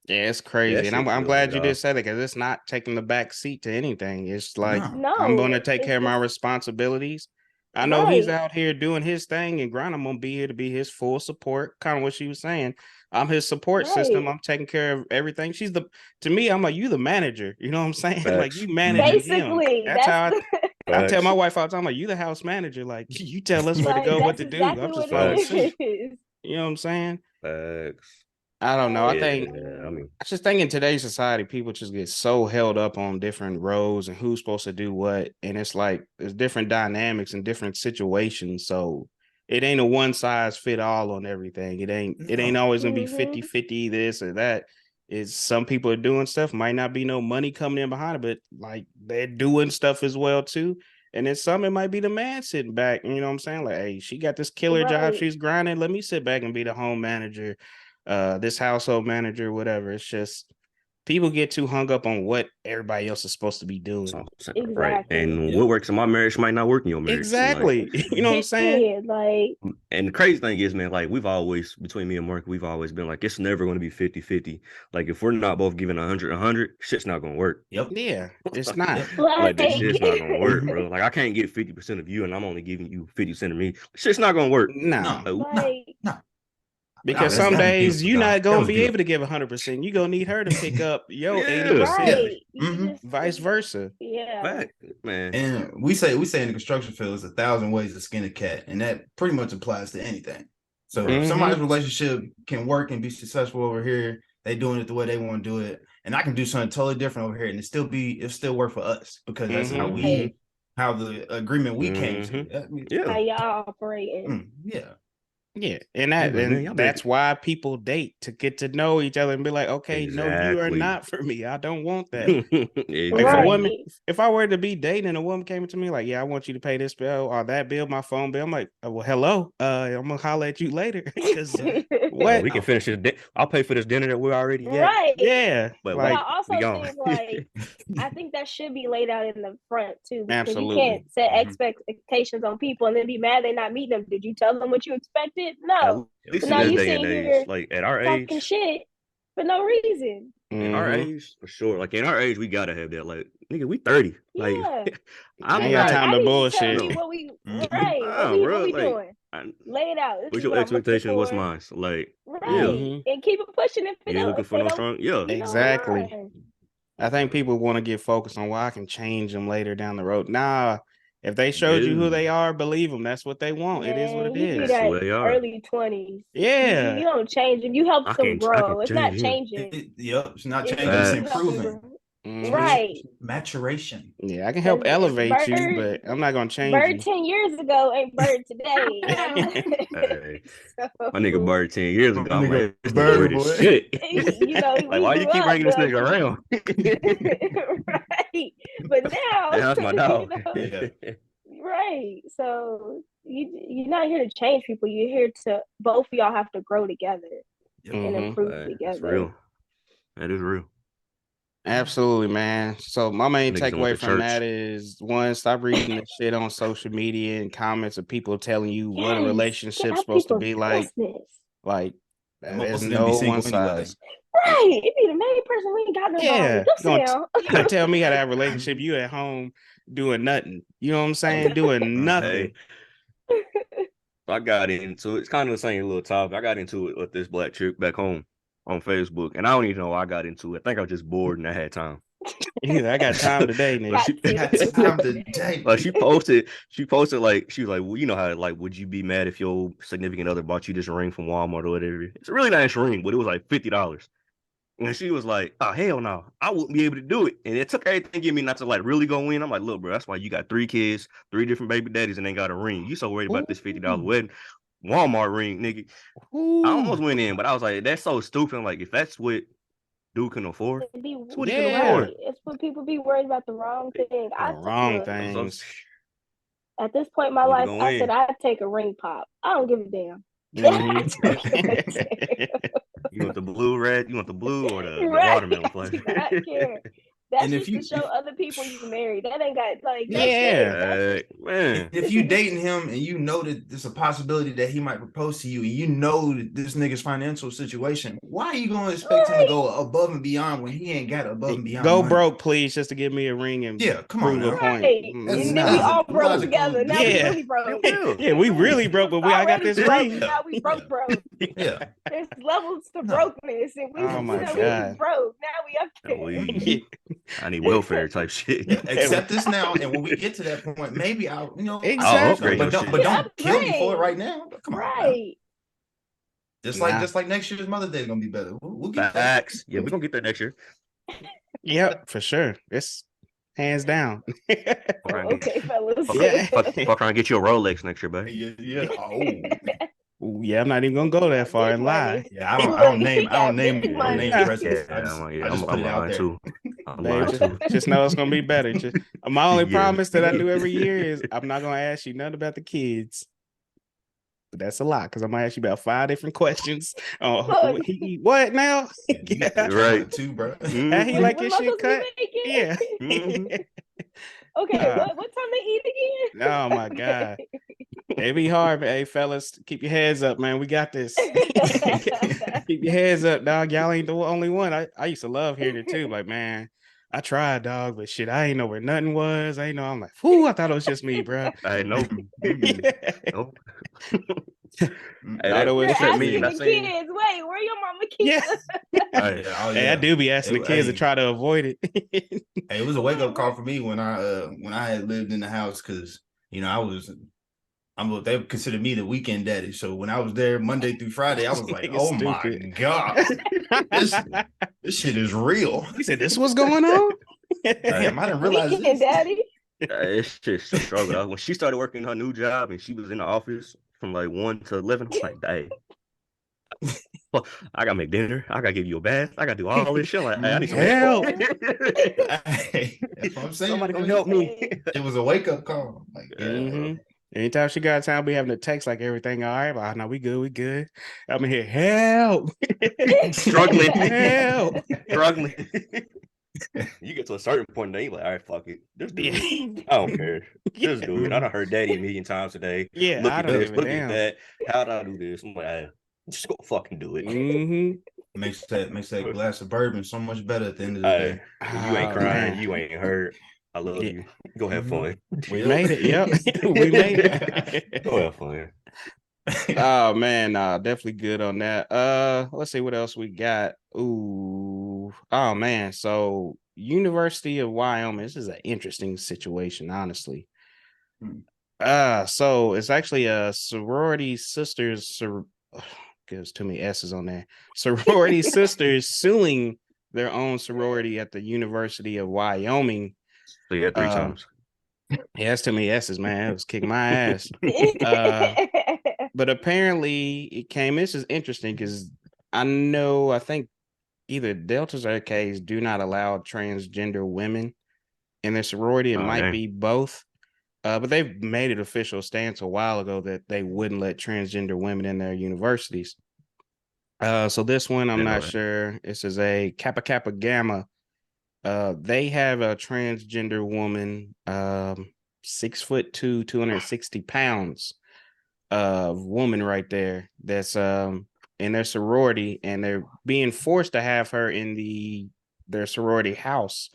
Yeah, it's crazy. That And shit I'm kills me, glad you dog. did say that because it's not taking the back seat to anything. It's like No. I'm No, gonna take it's care of my just responsibilities. I know he's right. out here doing his thing, and Grant, I'm gonna be here to be his full support. Kind of what she was saying. I'm his support system. Right. I'm taking care of everything. To me, I'm like, you the manager. You know what I'm saying? Like Facts. you managing him. Basically, That's how I tell Facts. my wife all the time, like, you the house manager. Like you tell us where to like go, what that's to do. I'm exactly just what following Facts. suit. it is. You know what I'm saying? Facts. I don't know. I Yeah, think I mean, I just think in today's society, people just get so held up on different roles and who's supposed to do what. And it's like there's different dynamics and different situations. So it ain't a one size fit all on everything. It ain't always gonna be 50-50 this or that. Is some people are doing stuff, might not be no money coming in behind it, but like they're doing stuff as well too. And then some it might be the man sitting back, you know what I'm saying? Like, hey, she got this killer job, she's grinding. Let me sit back and be the home manager, this household manager, whatever. It's just people get too hung up on what everybody else is supposed to be doing. Exactly. Right. And what works in my marriage might not work in your marriage. Exactly. Like, you know what I'm saying? Like, and the crazy thing is, man, like we've always, between me and Mark, we've always been like, it's never going to be 50-50. Like if we're not both giving 100, shit's not going to work. Yep. Yeah, it's not. Like this shit's not going to work, bro. Like I can't get 50% of you and I'm only giving you 50% of me. Shit's not going to work. No. No. Because some days you're not going to be able to give 100%. You're going to need her to pick up your 80%. Right. Vice versa. Yeah. Fact, man. And we say in the construction field, it's 1,000 ways to skin a cat. And that pretty much applies to anything. So if somebody's relationship can work and be successful over here, they doing it the way they want to do it. And I can do something totally different over here and it'll still work for us because that's how the agreement we came to. How y'all operating. Yeah, and that's why people date, to get to know each other and be like, okay, no, you are not for me. I don't want that. If I were to be dating and a woman came to me like, yeah, I want you to pay this bill or that bill, my phone bill, I'm like, well, hello, I'm gonna holler at you later. What? We can finish this. I'll pay for this dinner that we're already at. Right. Yeah. But I also think like I think that should be laid out in the front too. Because you can't set expectations on people and then be mad they're not meeting them. Did you tell them what you expected? No. At least now in you this day and age, like at our talking age, shit for no reason. In our age, for sure. Like in our age, we gotta have that. Like, nigga, we 30. Like, I ain't got time to bullshit. What we doing? Lay it out. What's your expectation? What's mine? So, like, and keep it pushing. If you looking for no strong, exactly. I think people want to get focused on why I can change them later down the road. Nah, if they showed you who they are, believe them. That's what they want. It is what it is. That's who they are. Early 20s. Yeah. You don't change them. You help them grow. It's not changing. It's not changing. It's improving. Right. Maturation. Yeah, I can help elevate you, but I'm not gonna change Bird you. 10 years ago ain't Bird today. Hey, my nigga Bird 10 years ago. I'm like, this Bird nigga shit. Like, why you keep bringing this nigga around? Right. But now that's my dog. Right. So you're not here to change people. You're here to both of y'all have to grow together and improve together. That's real. That is real. Absolutely, man. So my main takeaway from that is, one, stop reading the shit on social media and comments of people telling you what a relationship's supposed to be like. Like, there's no one size. Right. It be the main person we ain't got no You gonna tell me how to have a relationship, you at home doing nothing. You know what I'm saying? Doing nothing. I got into it. It's kind of the same little topic. I got into it with this black chick back home on Facebook, and I don't even know why I got into it. I think I was just bored and I had time. Yeah, I got time today, nigga. Like she posted like, she was like, well, you know how, like, would you be mad if your significant other bought you this ring from Walmart or whatever? It's a really nice ring, but it was like $50. And she was like, oh, hell no, I wouldn't be able to do it. And it took everything in me not to like really go in. I'm like, look, bro, that's why you got 3 kids, 3 different baby daddies, and ain't got a ring. You so worried about this $50 wedding. Walmart ring, nigga. I almost went in, but I was like, that's so stupid. I'm like, if that's what dude can afford, it's what he can afford. It's when people be worried about the wrong thing. Wrong things. At this point in my life, I said I'd take a ring pop. I don't give a damn. You want the blue red? You want the blue or the watermelon flavor? I care. That's just to show other people you married. That ain't got like man. If you dating him and you know that there's a possibility that he might propose to you, and you know that this nigga's financial situation, why are you gonna expect him to go above and beyond when he ain't got above and beyond? Go broke, please, just to give me a ring and come on, prove a point. And then we all broke together. Now we really broke. Yeah, we really broke, but I got this ring. Now we broke. Yeah, there's levels to brokenness, and we we broke. Now we up there. I need welfare type shit. Accept this now, and when we get to that point, maybe I'll, exactly. But don't kill me for it right now. Come on, right? Just like next year's Mother's Day is gonna be better. We'll get that. Facts. Yeah, we're gonna get that next year. Yep, for sure. It's hands down. Okay, fellas. Yeah. Fuck trying to get you a Rolex next year, baby. Yeah. Oh. Ooh, yeah, I'm not even gonna go that far and lie. Yeah, I don't name Big money. presents. I just put I'm it out lying there. too. I'm Babe, lying too. just know it's gonna be better. My only Yeah. promise that I do every year is I'm not gonna ask you nothing about the kids. But that's a lot because I'm gonna ask you about 5 different questions. Oh, he eat what now? Right. Too, bro. How he like his What am I shit cut? supposed to be making? Yeah. Mhm. Okay, what time they eat again? Oh my God. It be hard, but hey, fellas, keep your heads up, man. We got this. Keep your heads up, dog. Y'all ain't the only one. I used to love hearing it too. Like, man, I tried, dog, but shit, I ain't know where nothing was. I ain't know. I'm like, whoo, I thought it was just me, bro. I know. Nope. I know You're what's asking me. the kids, wait, where your mama keep Yeah. Hey, I do be asking the kids to try to avoid it. Hey, it was a wake up call for me when I had lived in the house because they considered me the weekend daddy. So when I was there Monday through Friday, I was like, oh my God, this shit is real. He said, this was going on? Damn, I didn't realize weekend this. daddy? It's just a struggle. When she started working her new job and she was in the office from like 1 to 11, I'm like, dang. Well, I gotta make dinner. I gotta give you a bath. I gotta do all this shit. Like, hey, I need some Help. Hey, that's what I'm saying. Somebody come help me. It was a wake up call. Like, Anytime she got time, we having to text like everything all right. But no, we good. I'm here. Help. Struggling. Help. Struggling. You get to a certain point, and you like, all right, fuck it. Just do it. I don't care. Just do it. I done heard daddy a million times today. Yeah, look I at don't this, give a look damn. at that. How do I do this? I'm like, hey, just go fucking do it. Makes that glass of bourbon so much better at the end of the day. You ain't crying. You ain't hurt. I love you. Go have fun. We made it. Yep. We made it. Go have fun. Oh man, definitely good on that. Let's see what else we got. Ooh, oh man. So University of Wyoming. This is an interesting situation, honestly. So it's actually a sorority sisters. Gives too many S's on there. Sorority sisters suing their own sorority at the University of Wyoming. So you had 3 times. Yeah, that's too many S's, man. It was kicking my ass. But apparently it came. This is interesting because I think either Deltas or Ks do not allow transgender women in their sorority. It might be both. But they've made it official stance a while ago that they wouldn't let transgender women in their universities. So this one, I'm not sure. This is a Kappa Kappa Gamma. They have a transgender woman, 6'2", 260 pounds of woman right there. That's in their sorority, and they're being forced to have her in their sorority house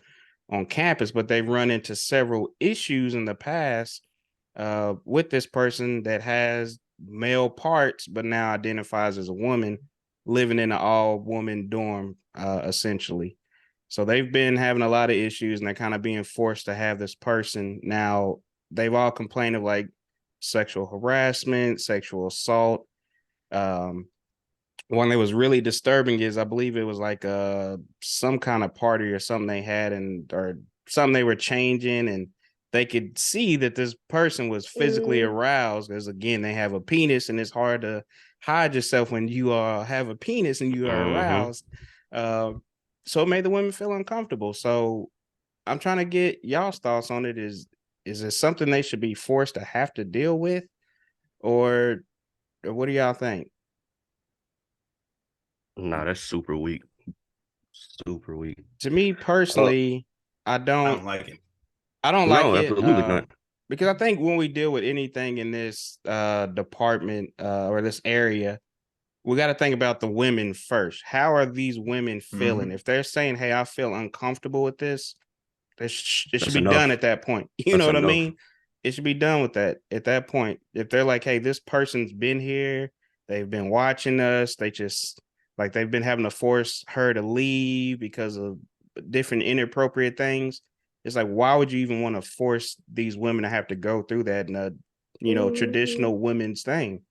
on campus, but they've run into several issues in the past with this person that has male parts, but now identifies as a woman living in an all-woman dorm, essentially. So they've been having a lot of issues, and they're kind of being forced to have this person. Now, they've all complained of like sexual harassment, sexual assault. One that was really disturbing is I believe it was like some kind of party or something they had or something they were changing, and they could see that this person was physically aroused because again they have a penis, and it's hard to hide yourself when you have a penis and you are aroused. So it made the women feel uncomfortable. So I'm trying to get y'all's thoughts on it. Is it something they should be forced to have to deal with, or what do y'all think? Nah, that's super weak. Super weak. To me personally, I don't like it. I don't like it. Absolutely not. Because I think when we deal with anything in this department or this area, we got to think about the women first. How are these women feeling? If they're saying, hey, I feel uncomfortable with this, it should be done at that point. You know what I mean? It should be done with that at that point. If they're like, hey, this person's been here, they've been watching us, they just like they've been having to force her to leave because of different inappropriate things. It's like, why would you even want to force these women to have to go through that in a, traditional women's thing?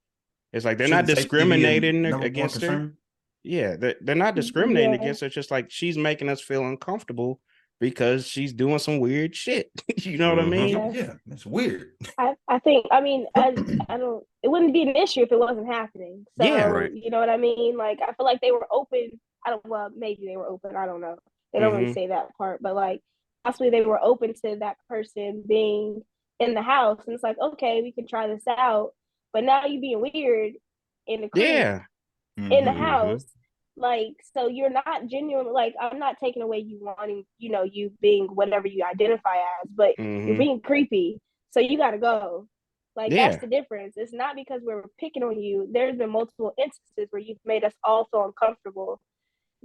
It's like they're not Shouldn't safety be a discriminating number one against her. concern? Yeah, they're not discriminating Yeah. against her. It's just like she's making us feel uncomfortable because she's doing some weird shit. You know what I mean? Yeah. Yeah, it's weird. I think, I mean, I don't, it wouldn't be an issue if it wasn't happening. So, Yeah. Right. you know what I mean? Like, I feel like they were open. Well, maybe they were open. I don't know. They don't really say that part, but like, possibly they were open to that person being in the house. And it's like, okay, we can try this out. But now you being weird in the crib, Yeah. in the Mhm. house. Like, so you're not genuine. Like, I'm not taking away you wanting, you being whatever you identify as, but you're being creepy. So you got to go. Like, Yeah. that's the difference. It's not because we're picking on you. There's been multiple instances where you've made us all feel uncomfortable.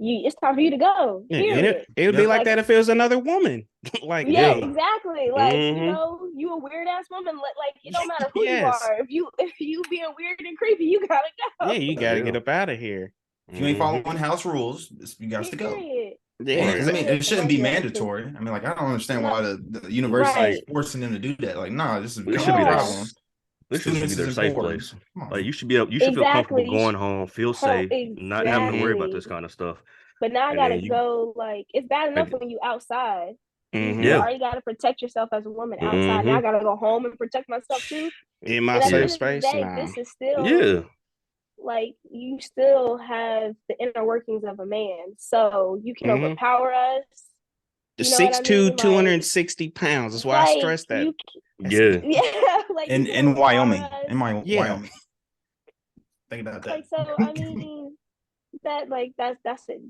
It's time for you to go. Yeah, Period. and it would be like that if it was another woman. Like, Yeah, hey, exactly. Like, Mhm. you a weird ass woman. Like, it don't matter who Yes. you are. If you being weird and creepy, you gotta go. yeah, you got to Yeah. get up out of here. If you ain't following house rules, you got to go. Period. Yeah, I mean, it shouldn't be mandatory. I mean, like, I don't understand why the university is forcing them to do that. Like, nah, this is This becoming should be a their problem. this should be Students their is safe important. place. Come on. Like you should feel comfortable Exactly. going home, feel safe, not having to worry about Exactly. this kind of stuff. But now I And gotta then you, go. Like, it's bad enough and, when you outside. You yeah, already gotta protect yourself as a woman outside. Now I gotta go home and protect myself too. in my And at the yeah, end safe of the space day, now. this is still yeah. like, you still have the inner workings of a man, so you can overpower us. You know what I 6'2", mean? Like, 260 pounds. That's why I stress that. Yeah. Yeah, like in you can overpower Wyoming, us. in my Yeah. Wyoming. Think about that. Like, so I mean, that's it.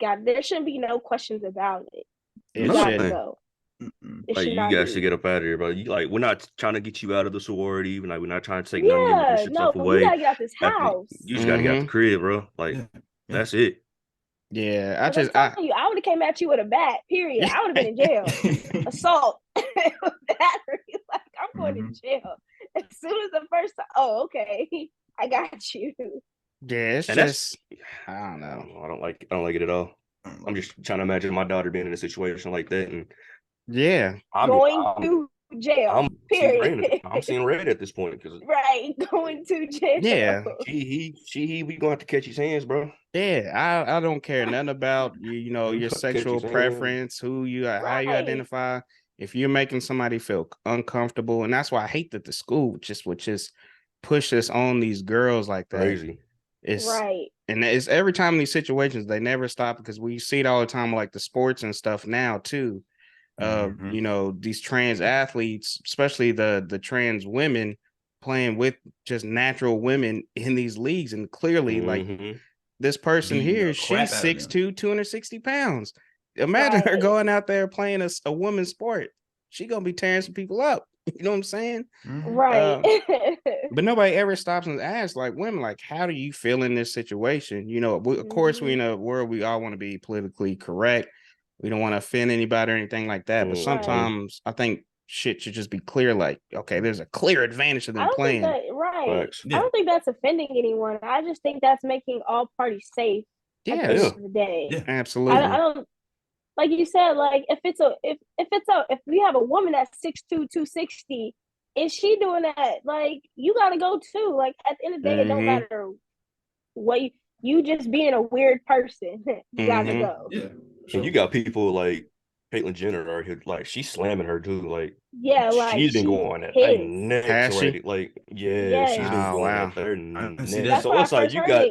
God, there shouldn't be no questions about it. You It gotta shouldn't. go. It Like should you not guys be. should get up out of here, bro. You like we're not trying to get you out of the sorority, like we're not trying to take none of your Yeah, leadership no, stuff but we away. gotta get out this After house. you just gotta get out the crib, bro. Like that's it. Yeah, I'm telling you, I would have came at you with a bat. Period. I would have been in jail. Assault, battery. Like, I'm going to jail as soon as the first time. Oh, okay, I got you. Yeah, it's And just I don't know. I don't like it at all. I'm just trying to imagine my daughter being in a situation like that, and Yeah, Going to jail. Period. I'm seeing red at this point because Right, going to jail. yeah, we gonna have to catch his hands, bro. yeah. I don't care nothing about you know We your gonna catch sexual his hands. preference, who you are, how you Right. identify. If you're making somebody feel uncomfortable, and that's why I hate that the school would just push us on these girls like that. Crazy. It's Right. and it's every time in these situations they never stop because we see it all the time, like the sports and stuff now too. You know, these trans athletes, especially the trans women playing with just natural women in these leagues. And clearly, like this person Beating here, the crap she's out of them. 6'2", 260 pounds. Imagine her Right. going out there playing a women's sport. She gonna be tearing some people up. You know what I'm saying? Right. But nobody ever stops and asks, like, women, like, how do you feel in this situation? You know, of course, we in a world we all want to be politically correct. We don't want to offend anybody or anything like that. But sometimes I think shit should just be clear. Like, okay, there's a clear advantage to them playing. I don't think that's offending anyone. I just think that's making all parties safe. At the end of the day. Yeah, absolutely. I don't, like you said, like if we have a woman that's 6'2", 260, and she doing that, like, you gotta go too. Like, at the end of the day, it don't matter what you just being a weird person. You gotta go. Yeah. And you got people like Caitlyn Jenner out here, like she's slamming her too. Like, yeah, like she's been going at pissed. next already. Like, yeah, she's been going at their next. So it's like you got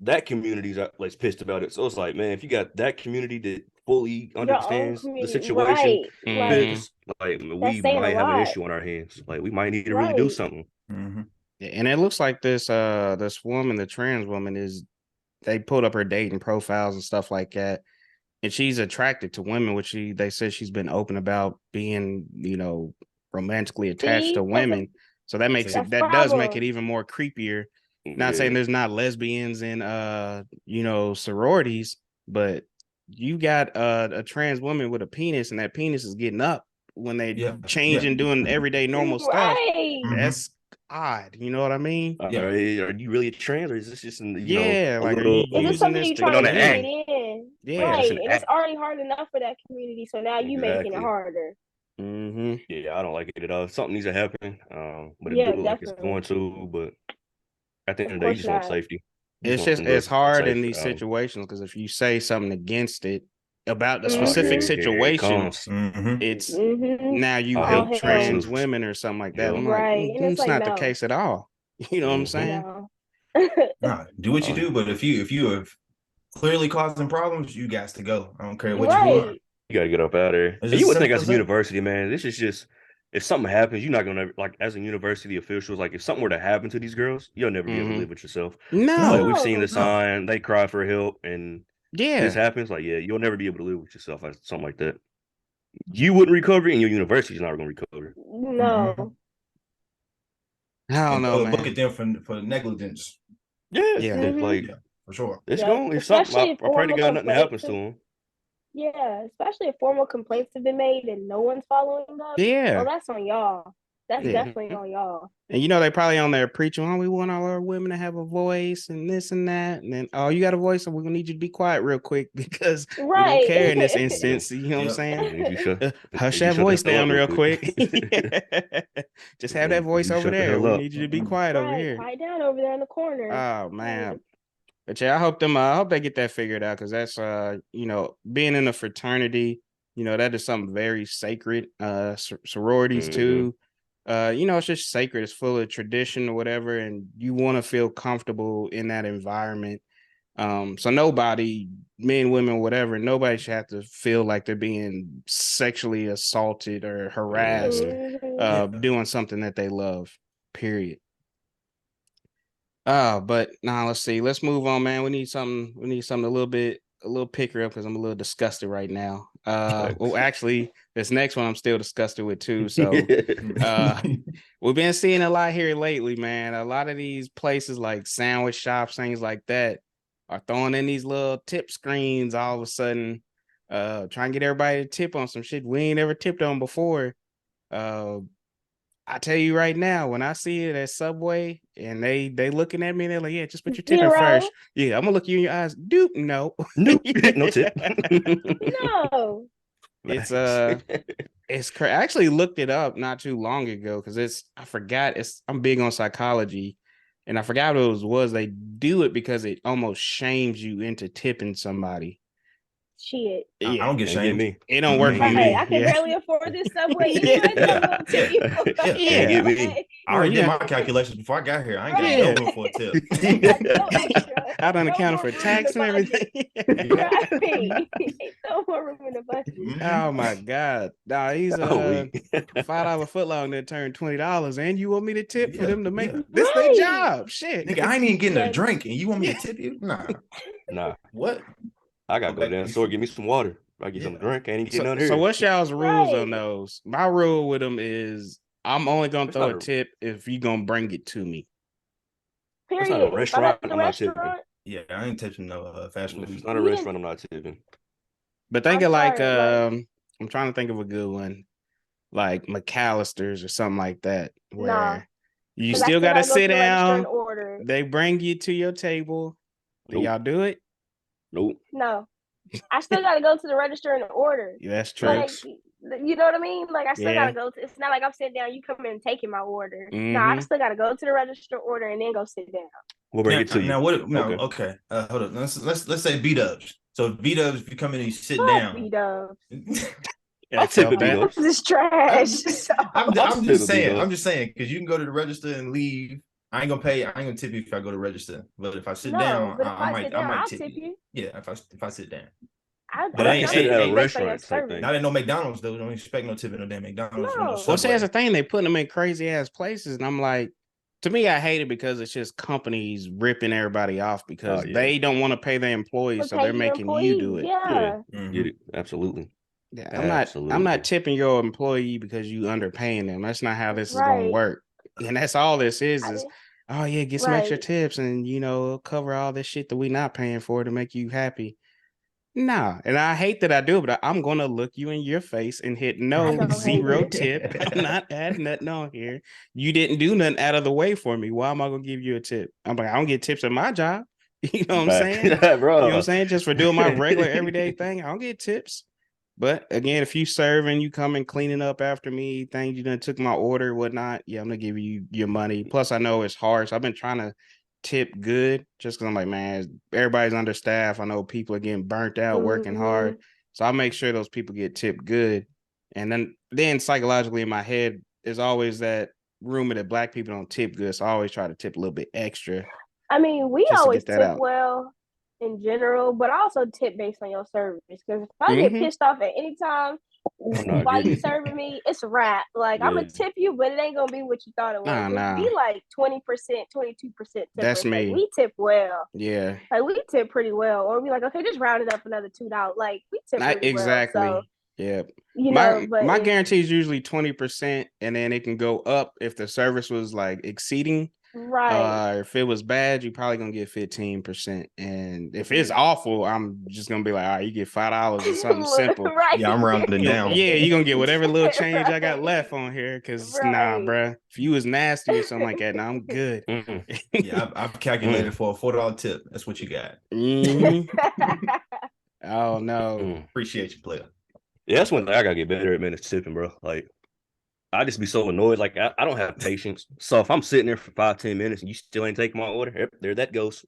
that community's like pissed about it. So it's like, man, if you got that community that fully understands the situation, like we might have an issue on our hands. Like we might need to really do something. Yeah, and it looks like this woman, the trans woman, they pulled up her dating profiles and stuff like that, and she's attracted to women, which they said she's been open about being, you know, romantically attached to women. So that makes it does make it even more creepier. Not saying there's not lesbians in you know, sororities, but you got a trans woman with a penis, and that penis is getting up when they change and doing everyday normal stuff. That's odd. You know what I mean? Are you really a trans, or is this just like, is this something you're trying to get in? Yeah, right. And it's already hard enough for that community, so now you making it harder. Yeah, I don't like it at all. Something needs to happen. But it Yeah, looks like it's going to, but At the end Of of the day, you course just want not. safety. You just It's want just somewhere it's hard in safe. these situations because if you say something against it about the Oh, specific here it situation, comes. it's Mm-hmm. now you I All hate hate trans trans hell. news. women or something like that. Yep. I'm like, Right. And it's it's like, not the no. case at all. You know what I'm saying? No. Nah, do what you do, but if you have clearly causing problems, you got to go. I don't care what you are. Right. You gotta get up out of there. It's And you as would think simple as as a that. university, man, this is just if something happens, you're not gonna like as a university officials, like if something were to happen to these girls, you'll never be able to Mhm. live with yourself. Like No. we've seen the No. sign, they cry for help, and this Yeah. happens. Like, yeah, you'll never be able to live with yourself, like, something like that. You wouldn't recover, and your university's not gonna recover. No. I don't And know, look man. at them for negligence. Yeah, Yeah. it's Mm-hmm. like Yeah, for sure. it's Yep. going. If something, Especially I if pray to formal God nothing happens complaints. to them. Yeah, especially if formal complaints have been made and no one's following up. Yeah. Oh, that's on y'all. That's Yeah. definitely on y'all. And you know, they probably on there preaching, oh, we want all our women to have a voice and this and that. And then, oh, you got a voice, and we're gonna need you to be quiet real quick because we don't Right. care in this instance. You know what I'm Yep. saying? Need you shut. Hush Need you that shut the voice hell up down real quick. Just have that Need voice you over shut the there. hell We up. need you to be quiet over Right. here. Quiet down over there in the corner. Oh man. Right. But yeah, I hope they get that figured out because that's you know, being in a fraternity, you know, that is something very sacred. Sororities too. You know, it's just sacred, it's full of tradition or whatever, and you want to feel comfortable in that environment. So nobody, men, women, whatever, nobody should have to feel like they're being sexually assaulted or harassed Mm-hmm. doing something that they love, period. But now let's see. Let's move on, man. We need something a little picker up because I'm a little disgusted right now. Well, actually, this next one I'm still disgusted with too. So we've been seeing a lot here lately, man. A lot of these places like sandwich shops, things like that, are throwing in these little tip screens all of a sudden, trying to get everybody to tip on some shit we ain't ever tipped on before. Uh I tell you right now, when I see it at Subway and they looking at me, they're like, "Yeah, just put your tip in 0. first." Yeah, I'm gonna look you in your eyes. Dude, no, Nope, no tip. No. it's I actually looked it up not too long ago because I forgot I'm big on psychology, and I forgot what it was. They do it because it almost shames you into tipping somebody. Shit. I Yeah, don't get Ain't get shamed. me. it don't work for Ain't get Right. me. me. I can Yeah, barely afford this Subway yeah, anyway, so I'm Yeah. gonna tip you for Yeah. Ain't yeah. get me. it. I already You did got- my calculations before I got here. I ain't got Yeah. no room for a tip. Ain't got no extra. I done No accounted more for room in tax the and budget. everything. Right. No more room in the budget. Oh my God. Nah, he's Oh, we. $5 footlong that turned $20, and you want me to tip for Yeah, them to make yeah. this their Right. job. Shit. Nigga, I ain't even getting Yeah. a drink, and you want me Yeah. to tip you? Nah. Nah, What? I gotta go down the store, get me some water. I get Yeah. some drink. Ain't even So, getting none so here. what's y'all's rules on Right. those? My rule with them is I'm only gonna It's throw not a a. tip if you gonna bring it to me. It's not a Period. If I'm restaurant. at the I'm not tipping. restaurant, Yeah, I ain't tipping no fast If it's food. not a we didn't. restaurant, I'm not tipping. But think I'm of like sorry. Like, I'm trying to think of a good one, like McAllister's or something like that, nah, where you because I still still gotta gotta go to sit the register and down. order. They bring you to your table. Do Nope. y'all do it? Nope. No, I still gotta go to the register and order. Yeah, that's true. Like, Facts. you know what I mean? Like, I still Yeah. gotta go to. It's not like I'm sitting down. You come in and taking my order. No, Mm-hmm. I still gotta go to the register, order, and then go sit down. We'll bring it to you. Now what? No, Okay. okay. Hold up. Let's say B-dubs. So B-dubs, if you come in and you sit Fuck down. B-Dubs. I'll tip it, that. B-Dubs. This is trash. So, I'm I'll tip just it, saying. B-Dubs. I'm just saying because you can go to the register and leave. I ain't gonna pay. I ain't gonna tip you if I go to register. But if I sit no, down, but if I I might. sit I doan, might I'll tip tip you. you. Yeah, if I sit down. But I ain't I'm sit consider that at a a based on your restaurant type service. thing. Not at no McDonald's though. Don't expect no tip at no damn McDonald's or no No. Well, see, Subway. that's the thing. They putting them in crazy ass places, and I'm like, to me, I hate it because it's just companies ripping everybody off because Oh, yeah. they don't want to pay their employees, But so pay they're your making you do employees, it. yeah. Get it? Absolutely. Yeah, Absolutely. I'm not tipping your employee because you underpaying them. That's not how this is gonna Right. work. And that's all this is I, oh yeah, get some extra right. tips and you know, cover all this shit that we not paying for to make you happy. Nah, and I hate that I do, but I'm gonna look you in your face and hit I no don't hate 0 it. tip. I'm not adding nothing on here. You didn't do nothing out of the way for me. Why am I gonna give you a tip? I'm like, I don't get tips at my job. You know what I'm saying? Bro. You know what I'm saying? Just for doing my regular everyday thing, I don't get tips. But again, if you serve and you come and cleaning up after me, things you done took my order, whatnot, yeah, I'm gonna give you your money. Plus, I know it's hard, so I've been trying to tip good, just because I'm like, man, everybody's understaffed. I know people are getting burnt out working hard, so I make sure those people get tipped good. And then psychologically in my head, there's always that rumor that Black people don't tip good, so I always try to tip a little bit extra. I mean, we just to always get that tip out. well in general, but I also tip based on your service. Because if I get pissed off at any time while you serving me, it's a wrap. Like I'm gonna tip you, but it ain't gonna be what you thought it was. It'll be like 20%, 22%. That's me. Like, we tip well. Yeah. Like we tip pretty well, or we like, okay, just round it up another $2. Like we tip pretty exactly. well. So, yeah. You know, but my guarantee is usually 20%, and then it can go up if the service was like exceeding. Right. If it was bad, you're probably gonna get 15%. And if it's awful, I'm just gonna be like, all right, you get $5 or something simple. Right. Yeah, I'm rounding down. Yeah, you're gonna get whatever little change I got left on here. Cause nah, bruh. If you was nasty or something like that, nah, I'm good. Yeah, I've calculated for a $4 tip. That's what you got. Oh no. Appreciate you, player. Yeah, that's one thing I gotta get better at, man, is tipping, bro. Like, I just be so annoyed. Like, I don't have patience. So if I'm sitting there for 5-10 minutes and you still ain't taking my order, yep, there that goes.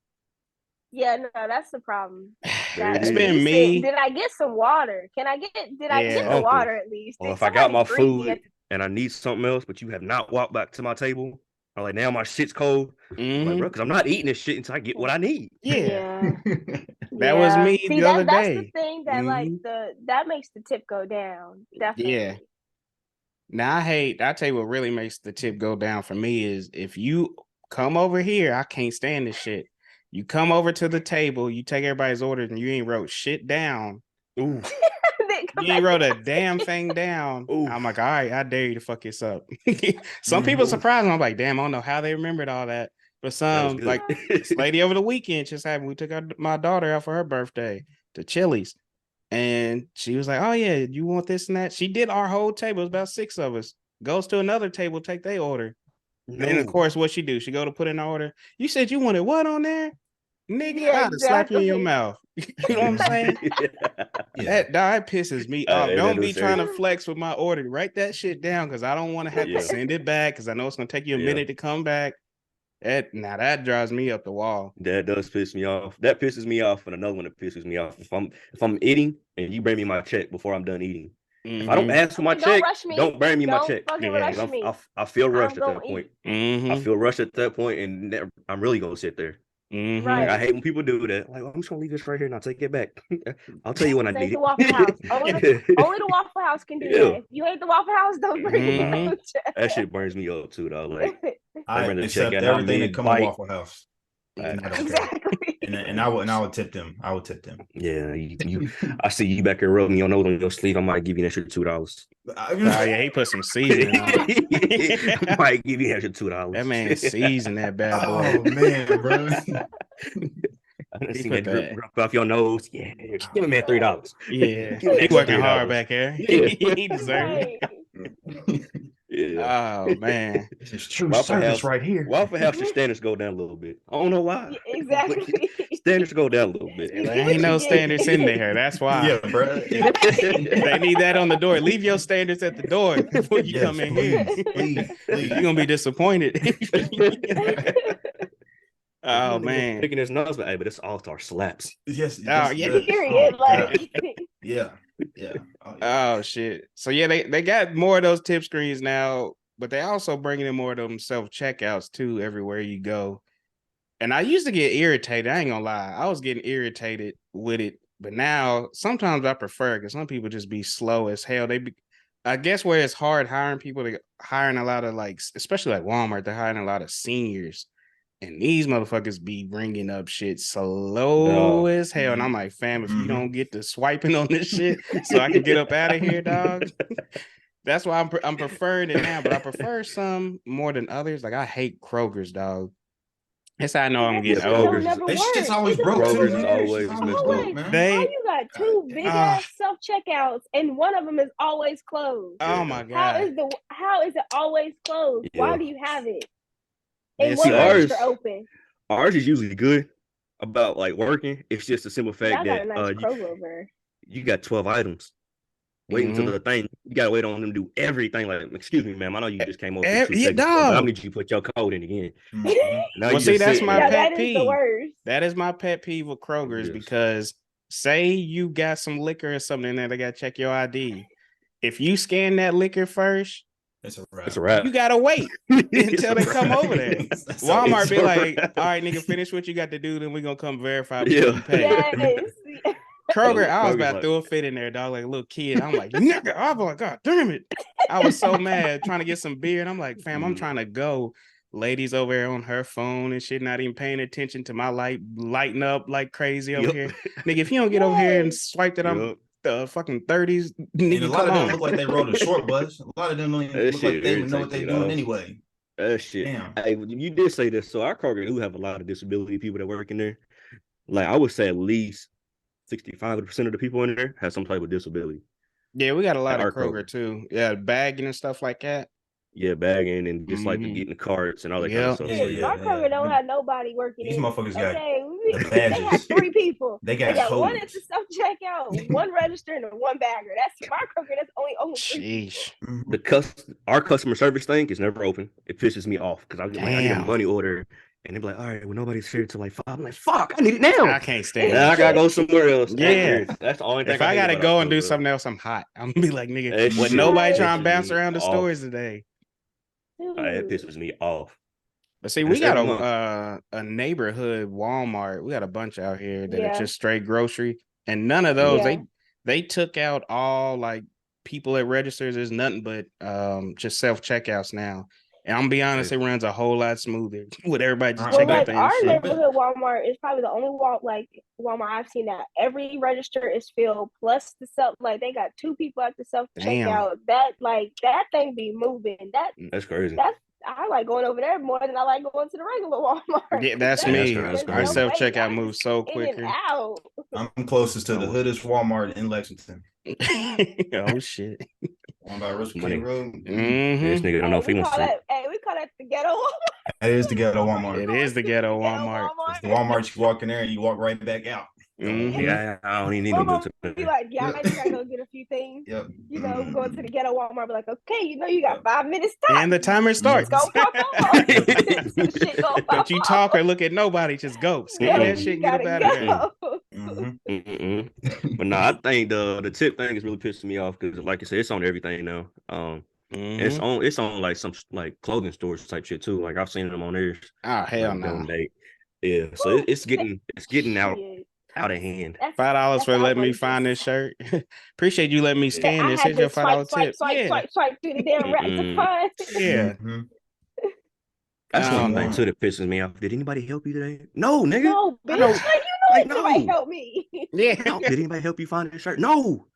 Yeah, no, that's the problem. It's been me. Did I get some water? Did I get the water at least? Well, if I got my food and I need something else, but you have not walked back to my table, I'm like, now my shit's cold. Like, bro, because I'm not eating this shit until I get what I need. Yeah. That was me the other day. That's the thing that like that makes the tip go down. Definitely. Yeah. Now I tell you what really makes the tip go down for me is if you come over here, I can't stand this shit. You come over to the table, you take everybody's orders, and you ain't wrote shit down. Ooh. You ain't wrote a damn thing down. Ooh. I'm like, all right, I dare you to fuck this up. Some people surprise me. I'm like, damn, I don't know how they remembered all that. But some, like this lady over the weekend just happened. We took my daughter out for her birthday to Chili's. And she was like, oh, yeah, you want this and that? She did our whole table. It was about 6 of us. Goes to another table, take their order. No. Then, of course, what she do? She go to put in the order. You said you wanted what on there? Nigga, I'd slap you in your mouth. You know what I'm saying? That pisses me off. Don't be trying to flex with my order. Write that shit down because I don't want to have to send it back because I know it's going to take you a minute to come back. That drives me up the wall. That does piss me off. That pisses me off, and another one that pisses me off. If I'm eating and you bring me my check before I'm done eating, if I don't ask for my check, don't bring me my check. I feel rushed at that point. I feel rushed at that point, and I'm really gonna sit there. Like, I hate when people do that. Like, I'm just gonna leave this right here and I'll take it back. I'll tell you when I need it. Waffle House. Only the Waffle House can do that. If you hate the Waffle House, don't bring it. That shit burns me up too, though. Like, I accept everything that come to Waffle House. Exactly. And I would tip them. Yeah, I see you back here rubbing your nose on your sleeve. I might give you an extra $2. Yeah, he put some seasoning on. I might give you an extra $2. That man seasoned that bad boy. Oh man, bro. I seen that drip off your nose. Yeah, give him that $3. Yeah, he working hard back here. He deserves it. Yeah. Oh man, it's true service right here. Waffle House standards go down a little bit. I don't know why. Exactly. Standards go down a little bit. There ain't no standards in there. That's why. Yeah, bro. They need that on the door. Leave your standards at the door before you come in here. Please. You're gonna be disappointed. Oh man, picking his nose, but this all-star slaps. Yes. Oh yeah. Period. Like. Yeah. Oh shit. So yeah, they got more of those tip screens now, but they also bringing in more of them self checkouts too everywhere you go. And I used to get irritated. I ain't gonna lie, I was getting irritated with it, but now sometimes I prefer because some people just be slow as hell. I guess where it's hard hiring people, they hiring a lot of like, especially like Walmart, they're hiring a lot of seniors. And these motherfuckers be bringing up shit slow as hell. And I'm like, fam, if you don't get to swiping on this shit so I can get up out of here, dog. That's why I'm preferring it now. But I prefer some more than others. Like, I hate Kroger's, dog. That's how I know I'm getting old. It's just always broke. Kroger's always messed up, man. How you got two big ass self checkouts and one of them is always closed? Oh my god! How is it always closed? Yeah. Why do you have it? And ours is usually good about like working. It's just a simple fact that you got 12 items. wait until the thing. You gotta wait on them to do everything. Like, excuse me, ma'am. I know you just came over for 2 Yeah, seconds, but I dog. need you to put your code in again. Now Well, you see, just that's sitting my there. pet that is the peeve. worst. That is my pet peeve with Kroger's because say you got some liquor or something in there, they gotta check your ID. If you scan that liquor first, It's a wrap. It's a wrap. you gotta wait until they come over there. Walmart be like, all right, nigga, finish what you got to do, then we're gonna come verify before you pay. Yes. Kroger, I was Kroger's about to like- throw a fit in there, dog, like a little kid. I'm like, nigga, I was like, God damn it. I was so mad trying to get some beer, and I'm like, fam, I'm trying to go. Ladies over there on her phone and shit, not even paying attention to my lighting up like crazy over here. Nigga, if you don't get over here and swipe that I'm the fucking 30s, nigga, And a lot come of them on. look like they rode a short bus. A lot of them don't even look like they even know what they're doing anyway. That shit. Damn. Hey, you did say this. So our Kroger do have a lot of disability people that work in there. Like I would say at least 65% of the people in there have some type of disability. Yeah, we got a lot At of our Kroger too. Yeah, bagging and stuff like that. Yeah, bagging and just like getting the carts and all that kind of stuff. My Kroger don't have nobody working. These motherfuckers got the they have badges. 3 people. They got one codes. at the self checkout, one register, and one bagger. That's my Kroger. That's only 3 people. Our customer service thing is never open. It pisses me off because I get a money order and they're like, all right, well, nobody's here till like 5. I'm like, fuck, I need it now. I can't stand it. I gotta go somewhere else. Yeah. That's the only thing. If I gotta go and do something else, I'm hot. I'm gonna be like, nigga, with nobody trying to bounce around the stores today. It pisses me off. But see, we got a neighborhood Walmart. We got a bunch out here that are just straight grocery, and none of those they took out all like people at registers. There's nothing but just self checkouts now. And I'm gonna be honest, it runs a whole lot smoother with everybody just checking like things. Our neighborhood Walmart is probably the only Walmart I've seen that every register is filled. Plus the self, like they got 2 people at the self checkout. That thing be moving. That's crazy. I like going over there more than I like going to the regular Walmart. Yeah, that's me. Our self checkout moves so quicker. I'm closest to the hoodest Walmart in Lexington. Oh shit. On by Russell King Road. This nigga don't know if he wants to. We call that the ghetto Walmart. It is the ghetto Walmart. It is the ghetto Walmart. It's the Walmart you walk in there and you walk right back out. Yeah, I don't even need to go to be like, yeah, I just gotta go get a few things. Yep. You know, going to the ghetto Walmart, be like, okay, you got 5 minutes time. And the timer starts. Go pop on. Don't you talk or look at nobody, just go. Scan that shit and get up out of there. But no, I think the tip thing is really pissing me off because, like I said, it's on everything now. It's on like some like clothing stores type shit too. Like I've seen them on theirs. Oh hell no. Yeah, so it's getting out of hand. $5 for letting me find this shirt. Appreciate you letting me scan this. Here's your $5 tip. Swipe through the damn rack to find. Yeah. That's one thing too that pisses me off. Did anybody help you today? No, nigga. No, bitch. Nobody help me. Yeah. No. Did anybody help you find this shirt? No.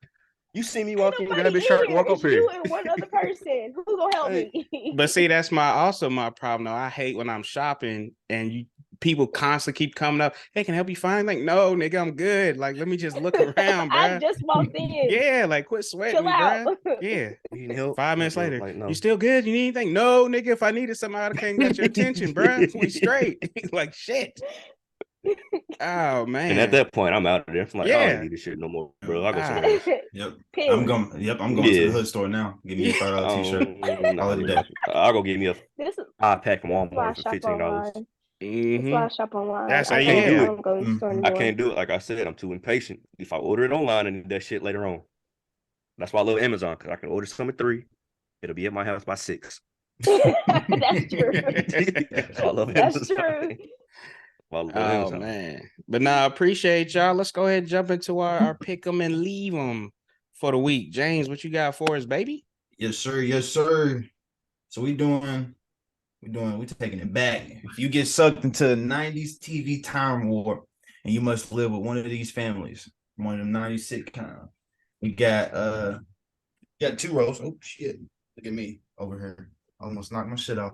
You see me walk in, grab his shirt, and walk up here. You and one other person. Who gonna help me? But see, that's my problem though. I hate when I'm shopping and people constantly keep coming up. Hey, can I help you find? Like, no, nigga, I'm good. Like, let me just look around, bro. I just walked in. Yeah, like quit sweating me, bro. Yeah. You need help? 5 minutes later. Like, no. You still good? You need anything? No, nigga, if I needed something, I can't get your attention, bro. We straight. Like shit. Oh man. And at that point, I'm out of there. I'm like, I don't need this shit no more, bro. I'll go somewhere else. I'm going to the hood store now. Give me a $5 t-shirt. I'll go get me a 5-pack from Walmart for $15. That's why I shop online. That's how you do it. I can't do it. Like I said, I'm too impatient. If I order it online, I need that shit later on. That's why I love Amazon, because I can order some at 3. It'll be at my house by 6. That's true. That's why I love That's Amazon. true. Oh man. But I appreciate y'all. Let's go ahead and jump into our pick 'em and leave 'em for the week. James, what you got for us, baby? Yes, sir. Yes, sir. So we taking it back. If you get sucked into the 90s TV time warp and you must live with one of these families, one of them 90s sitcoms, we got 2 rows. Oh shit. Look at me over here. Almost knocked my shit off.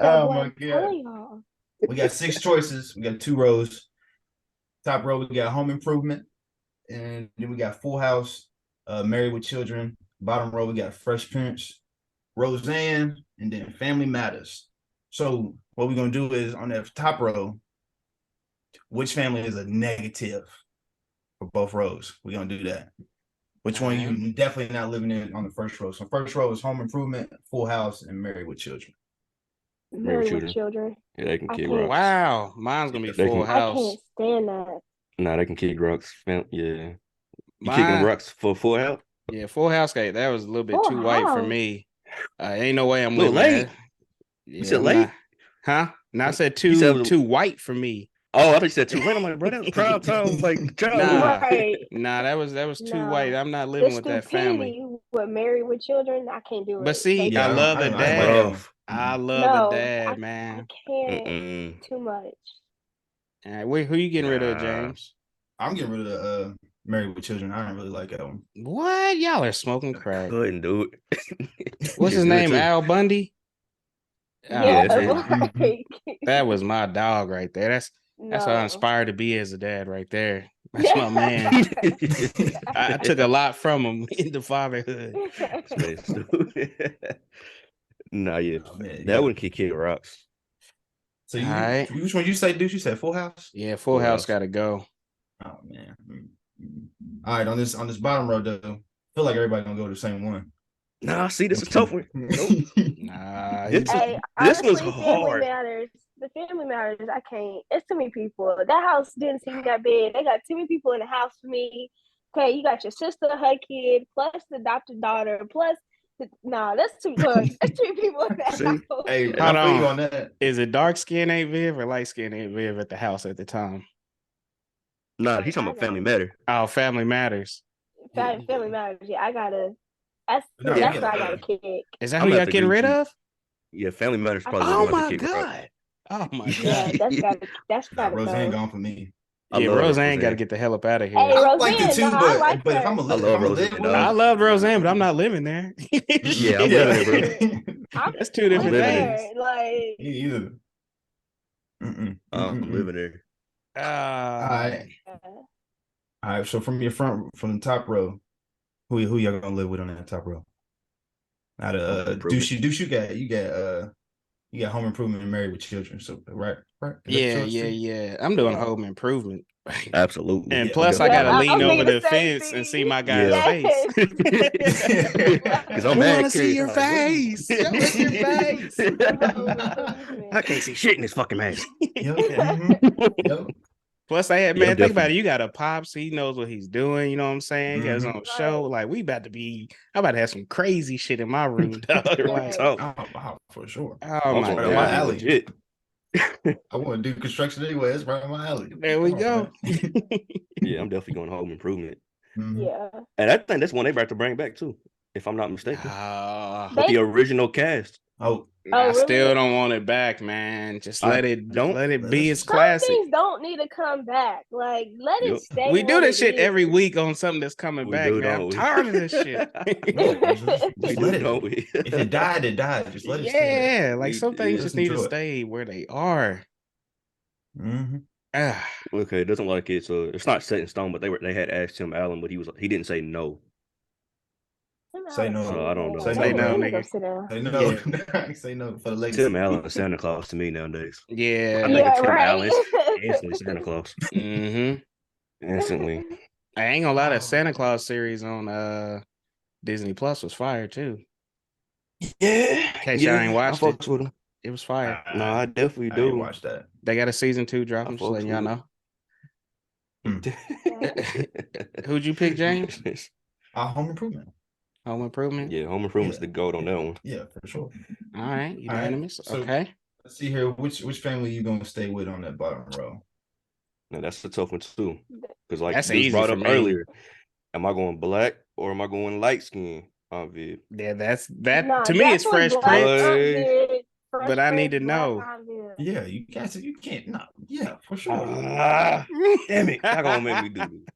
Oh my god. We got 6 choices. We got 2 rows. Top row, we got Home Improvement. And then we got Full House, Married with Children. Bottom row, we got Fresh Prince, Roseanne, and then Family Matters. So what we're going to do is on that top row, which family is a negative? for both rows. We're gonna do that. Which All one right. you definitely not living in on the first row? So first row is Home Improvement, Full House, and Married with Children. Married with children. children. Yeah, they can I kick can't. rocks. Wow, mine's gonna be They Full can- I House. can't stand that. Nah, they can kick rocks. Yeah. You kicking Mine, rocks for Full House? yeah, Full House. That was a little bit Full too white for House. me. Ain't no way I'm Little living late. there. You Yeah, said I'm late? not. Huh? No, I said You said it too was- too white for me. Oh, I thought you said too late. I'm like, bro, that was prime time, like childhood. Right. Nah, that was too No. white. I'm not living The with that family. stupidity with Married with Children, I can't do it. But see, Thank I Yeah, you. love the I ain't dad. like that Rough. one. I love the No, dad, I man. can't. Mm-mm. Too much. All right, who you getting rid of, Nah. James? I'm getting rid of the Married with Children. I don't really like that one. What? Y'all are smoking crack. Couldn't do it. What's his It's good, name? too. Al Bundy? Oh, Yeah, that's it. man. like That was my dog right there. That's what I no. inspired to be as a dad right there. That's my man. I took a lot from him in the fatherhood. This man's stupid. Nah, yeah. Oh, man, That yeah. wouldn't kick rocks. So All right. which one you say, Deuce? You said Full House? Yeah, Full Full House House. got to go. Oh man. All right, on this bottom row though, I feel like everybody gonna go to the same one. Nah, see, this is a tough one. Nope. Nah, This Hey, This honestly, one's Family hard. Matters. The Family Matters, I can't. It's too many people. That house didn't seem that big. They got too many people in the house for me. Okay, you got your sister, her kid, plus the adopted daughter, plus that's too much. That's too many people in that See? house. Hey, Hold I feel you on. on that. is it dark skin Aunt Viv or light skin Aunt Viv at the house at the time? Nah, he's talking about Family Matter. Oh, Family Matters. Family Matters. Yeah, I gotta. That's No, Yeah. that's what I gotta kick. Is that I'm who gonna y'all have to getting agree rid with you. of? Yeah, Family Matters I probably think Oh the one my to kick rocks. god. Oh my Yeah, god. that's Nah, gotta Roseanne go. gone for me. I Yeah, love Roseanne got to get the hell up out of here. Hey, I like it Roseanne, too, no, I like but if her. I'm a I live, love I'm a Roseanne, live dog. I love Roseanne, but I'm not living there. Yeah, I'm living there, bro. That's two different living things. there. Like, Me either. I'm living there. All right. All right. So from the top row, who y'all gonna live with on that top row? Now the Deuce, you got Home Improvement and Married with Children. So right. Is that Yeah, yours too? yeah. I'm doing Yeah. Home Improvement. Absolutely. And Yeah, plus, I'm I definitely gotta gonna lean do over it. the fence and see my guy's Yeah. face. Because I'm We mad. want to see curious. your I'm like, what face. Show us your face. I can't see shit in this fucking mask. Yep. Plus, man, Yeah, I'm think about it. definitely- You got a pops. He knows what he's doing. You know what I'm saying? He got his own show. Like, I'm about to have some crazy shit in my room, dog. Like, Talk. Oh, for sure. oh I'm my going God. to My alley. legit. I want to do construction anyway. It's right in my alley. There we Come go. on, man. Yeah, I'm definitely going Home Improvement. yeah. And I think that's one they about to bring back too, if I'm not mistaken. But the original cast. Oh, I really? still don't want it back, man. Just let it be its Some classic. things don't need to come back. Like, let it stay. We do what this it shit is. every week on something that's coming back, man. I'm tired of this shit. just let it. If it died, it died. Just let it stay there. Yeah, like some things just need to stay where they are. Okay, it doesn't like it, so it's not set in stone. But they had asked Tim Allen, but he didn't say no. Say no. So I don't know. Say no, nigga. Say no. Say no for the legacy. Tim Allen is Santa Claus to me nowadays. Yeah. I think of Tim Allen, instantly Santa Claus. Instantly. I ain't gonna lie, that Santa Claus series on Disney Plus was fire too. Yeah. In case y'all ain't watched I fucks with him. It was fire. No, I definitely do. Watch that. They got a season 2 dropping, just letting y'all know. Who'd you pick, James? Home Improvement. Home Improvement? Yeah, Home Improvement's the goat on that one. Yeah, for sure. All right, unanimous. So, okay. Let's see here. Which family you gonna stay with on that bottom row? Now that's a tough one too. Because like That's you easy brought for up me. earlier, am I going black or am I going light skin? Viv? Yeah, to me it's Fresh Prince. But I need to know. Yeah, you can't. No, yeah, for sure. Damn it! How gonna make me do this?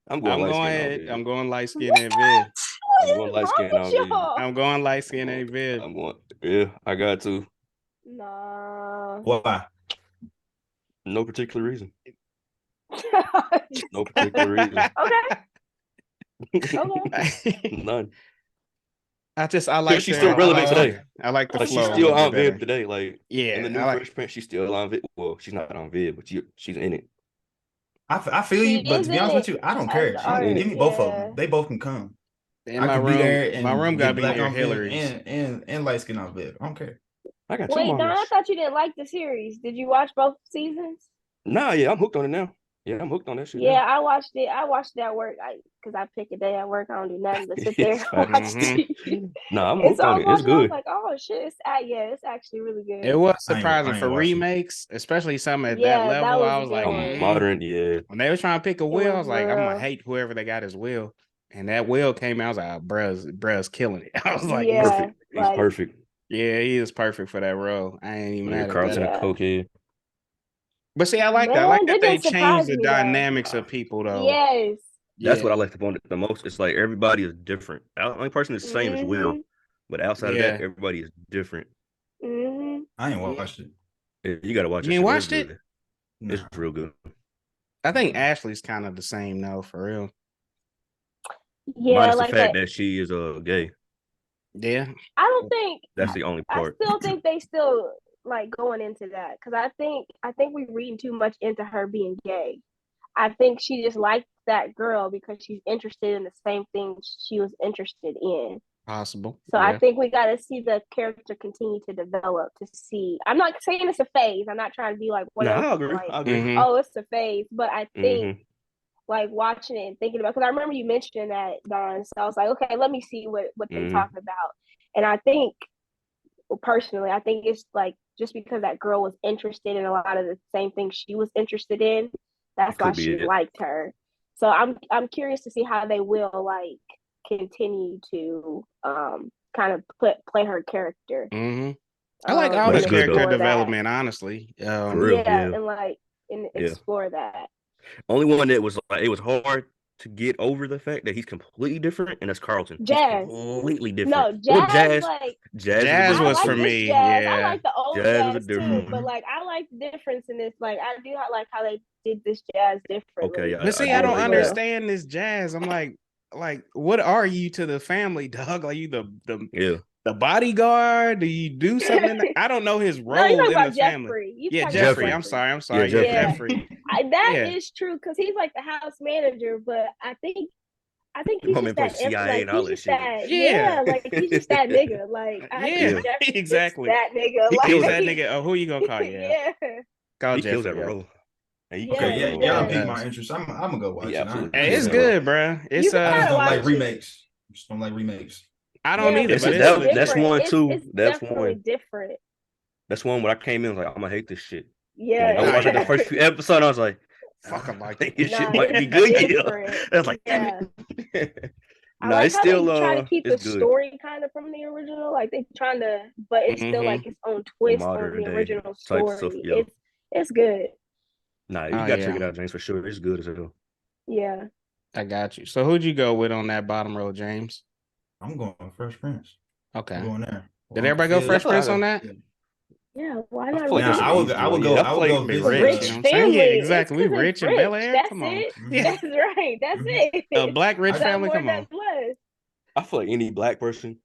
I'm going light skin and Viv. I'm going light skin on Viv. I'm going light skin and Viv. I got to. Nah. Why? No particular reason. No particular reason. Okay. None. I like she's still relevant today. I like the like flow. She's still on Viv today. Like yeah, in the new Fresh Prince, she's still on Viv. Well, she's not on Viv, but she's in it. I feel She you, but is to be in honest with it you, I don't as care. the Give artist. me both of Yeah. them. They both can come. In I my could be there room and gotta get be black near on Viv Hillary's. and light skin on Viv. I don't care. I got two Wait, Don, I mamas. thought you didn't like the series. Did you watch both seasons? Nah, yeah, I'm hooked on it now. Yeah, I'm hooked on that shit Yeah, now. I watched it. I watched it at work because I pick a day at work. I don't do nothing but sit there It's and watch facts. TV. Nah, I'm And hooked so I on was it. It's watching. I was good. like, "Oh shit! It's actually really good." It was I surprising ain't for watched it. remakes, especially some at that Yeah, that level. was I a was good like, one. Modern, yeah. when they was trying to pick a It will, I was was like, I'm gonna real. hate whoever they got as will. And that will came out. I was like, bruh's killing it. I was like, Yeah, Perfect. He's like perfect. yeah, he is perfect for that role. I ain't even Yeah, mad at Carlton that. and yeah, cokehead. But see, I like that. I like man, that that they didn't changed surprise the me though. dynamics of people though. Yes. That's Yeah, what I like about it the most. It's like everybody is different. The only person is the same as Will, Mhm. but outside of that, yeah. everybody is different. Mhm. I ain't watched it. Yeah, you gotta watch You that ain't shit, bro. It's watched it? good. Nah. It's real good. I think Ashley's kind of the same though, for real. Yeah, Minus the like fact that. that she is gay. Yeah. I don't think. That's the only I part. still think they still like going into that because I think we're reading too much into her being gay. I think she just liked that girl because she's interested in the same thing she was interested in. Possible. So I Yeah. think we got to see the character continue to develop to see. I'm not saying it's a phase. I'm not trying to be like No, whatever. I agree. Like, I agree. Mhm. oh, it's a phase. But I think Mm-hmm. like watching it and thinking about because I remember you mentioned that, Don. So I was like, okay, let me see what they Mm-hmm. talking about. And I think personally, I think it's like just because that girl was interested in a lot of the same things she was interested in, that's It why could be she it. liked her. So I'm curious to see how they will like continue to kind of play her character. Mm-hmm. I like all But the it's And good character though. explore that. development, honestly. For real. Yeah, Yeah. and like and Yeah. explore that. Only one that was like it was hard to get over the fact that he's completely different, and that's Carlton. He's Jazz. completely different. No, Or Jazz Jazz. like Jazz is a Jazz I different was one for like too. this me. Jazz. I Yeah. like the old Jazz is a Jazz too, different but one. like I like the difference in this. Like I do like how they did this Jazz Okay, differently. yeah, But I see, I do don't like Will. that. understand this Jazz. I'm like, what are you to the family, dog? Like you Yeah. the bodyguard? Do you do something? I don't know his No, you're role talking in the about family. Jeffrey. You Yeah, talking about Jeffrey. I'm Jeffrey. Jeffrey. sorry. I'm Yeah, sorry. Yeah, Jeffrey. Yeah, Jeffrey. that Yeah. is true because he's like the house manager, but I think he's My just man plays that CIA like and all he's that just shit. that Yeah. like he's just that nigga. Like I Yeah. think Yeah. Jeffrey is Exactly. that nigga. He kills He's that. that Like nigga. Oh, who you gonna call? Yeah. yeah, Call He kills that Jeffrey up. role. And he yeah, Okay, kills that yeah, he role. y'all He does. piqued my does. interest. I'm gonna go watch He it. absolutely Hey, I ain't it's kills gonna that lie. role. good, bro. You It's I just gotta don't like watch it. remakes. Just don't like remakes. I don't Yeah, either, It's but because it's it's that's different. one It's too. it's That's definitely one. different. That's one when I came in, I was like, I'm gonna hate this shit. And then I Yeah, Nah, watched like the yeah. first few episodes, I was like, fuck, I like I think this nah, shit might it's be good. Yeah. different. I was like, damn Yeah. it. I No, like it's how they still try to keep it's the good. story kind of from the original. Like they trying to, but it's still hmm like its own twist on Modern the day original type stuff. story. Yeah. It's good. Nah, you Oh gotta check yeah, it out, James, for sure. It's good as hell. Yeah. I got you. So who'd you go with on that bottom row, James? I'm going Fresh Prince. Okay. I'm going there. Did Well, Uncle everybody go Phil. I Fresh feel like Prince on that? Yeah. Yeah. Why I not feel like Now it's an I read? would easy one. Yeah, I I feel would like go Keep it It's a visit rich, you rich know what I'm saying? Yeah, family. It's exactly. We because it's rich in Bel rich. Air. That's Come on. it. Yeah. That's right. That's A it. black rich Not family, more, come not on. less. I feel like any black person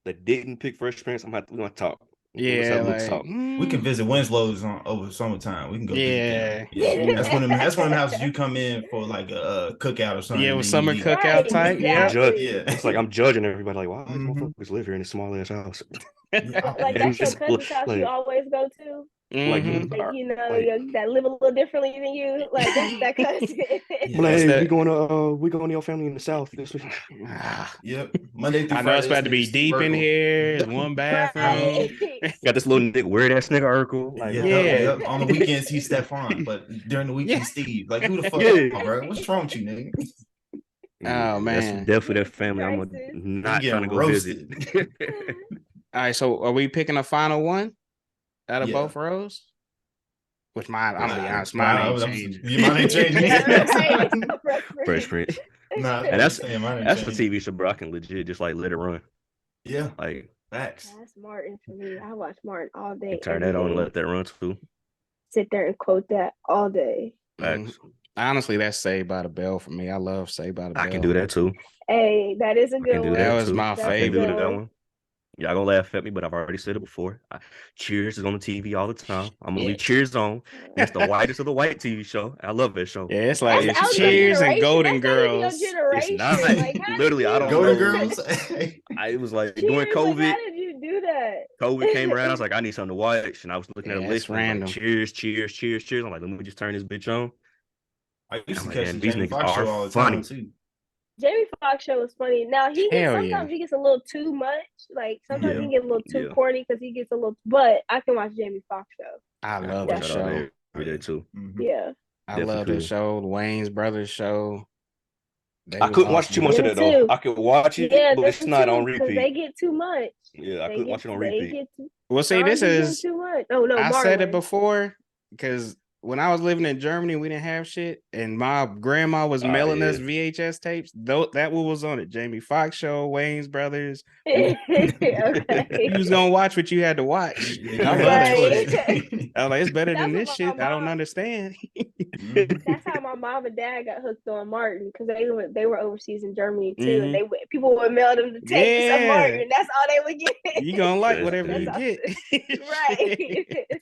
that didn't pick Fresh Prince, we're gonna talk. Let's Yeah, have a little like talk. We can visit Winslow's over summertime. We can go visit them. yeah. Yeah, Yeah. that's one of the houses you come in for like a cookout or something, Yeah, and with then you summer leave. cookout Right. type. I'm Yep. judge. Yeah. Exactly. It's like I'm judging everybody. Like, why these hmm motherfuckers live here in this small ass house? Yeah, Like man. that's your It's cousin's house you like, always go to. hmm Like like, that live a little differently than you. Like that's that cousin. Yeah, like, that's hey, that. we going to your family in the south this week. Ah, Yep. Monday through I know it's Friday, this about to nigga be Steve deep in Urkel. here. It's one bathroom. Right. Got this little weird ass nigga Urkel. Like, Yep, Yeah. yep. On the weekends he's Stefan, but during the week Yeah. he's Steve. Like who the fuck, yeah. bro? What's wrong with you, nigga? Oh Yeah, that's man. definitely that Jesus family I'm Christ. You not trying getting to go visit. roasted. All right, so are we picking a final one out of Yeah. both rows? Which mine, I'm gonna be honest, Nah, mine ain't changing. mine ain't changing Yeah, either. right. Fresh Prince. Nah, And I'm that's saying mine ain't that's the changing. TV show, bro. I can legit just like let it run. Yeah, Like, facts. That's Martin for me. I watch Martin all day. turn Every that on and day. let that run too. Sit there and quote that all day. Facts. Honestly, that's Saved by the Bell for me. I love Saved by the Bell. I can do that too. Hey, that is a I good can do one. That that was too. my That's I a can do good favorite. that one. one. Y'all gonna laugh at me, but I've already said it before. Cheers is on the TV all the time. I'm gonna leave Cheers on. That's the whitest of the white TV show. I love that show. Yeah, it's like That's it's out of your Cheers and generation. Golden That's not even your Girls. It's generation. not. Like, how Literally, did I you don't Golden know. Girls. It was like Cheers, during like, how COVID. did you do that? COVID came around. I was like, I need something to watch, and I was looking at a Yeah, list. it's And I was random. like, Cheers, Cheers, Cheers, Cheers. I'm like, let me just turn this bitch on. I used I'm to like, catch man, the these Jamie niggas Foxx show all are the time funny. too. Jamie Foxx show is funny. Now he gets Hell sometimes yeah. he gets a little too much. Like sometimes Yeah. he gets a little too Yeah. corny because he gets a little. But I can watch Jamie Foxx show. I I love watch that that all show. day, every day too. Mhm. Yeah, I Definitely love that could. show. The Wayne's Brothers show. They I was couldn't watch too awesome. much of them that though. too. I could watch it, Yeah, but them it's not on too because they repeat. get too much. Yeah, I They couldn't get watch it on they repeat. get too. Well, see, John this be getting is too much. Oh no, I said it Marlon. before because when I was living in Germany, we didn't have shit, and my grandma was mailing us Yeah. VHS tapes. Though that what was on it: Jamie Foxx show, Wayne's Brothers. You Okay. was gonna watch what you had to watch. Yeah, And you I had love a that Right. shit. I was like, it's better than That's this what shit. my I don't mom. understand. Mhm. That's how my mom and dad got hooked on Martin because they were overseas in Germany too, and Mhm. people would mail them the tapes of Yeah, Martin. That's all they would get. you gonna like That's whatever you That's crazy. all. get. Right.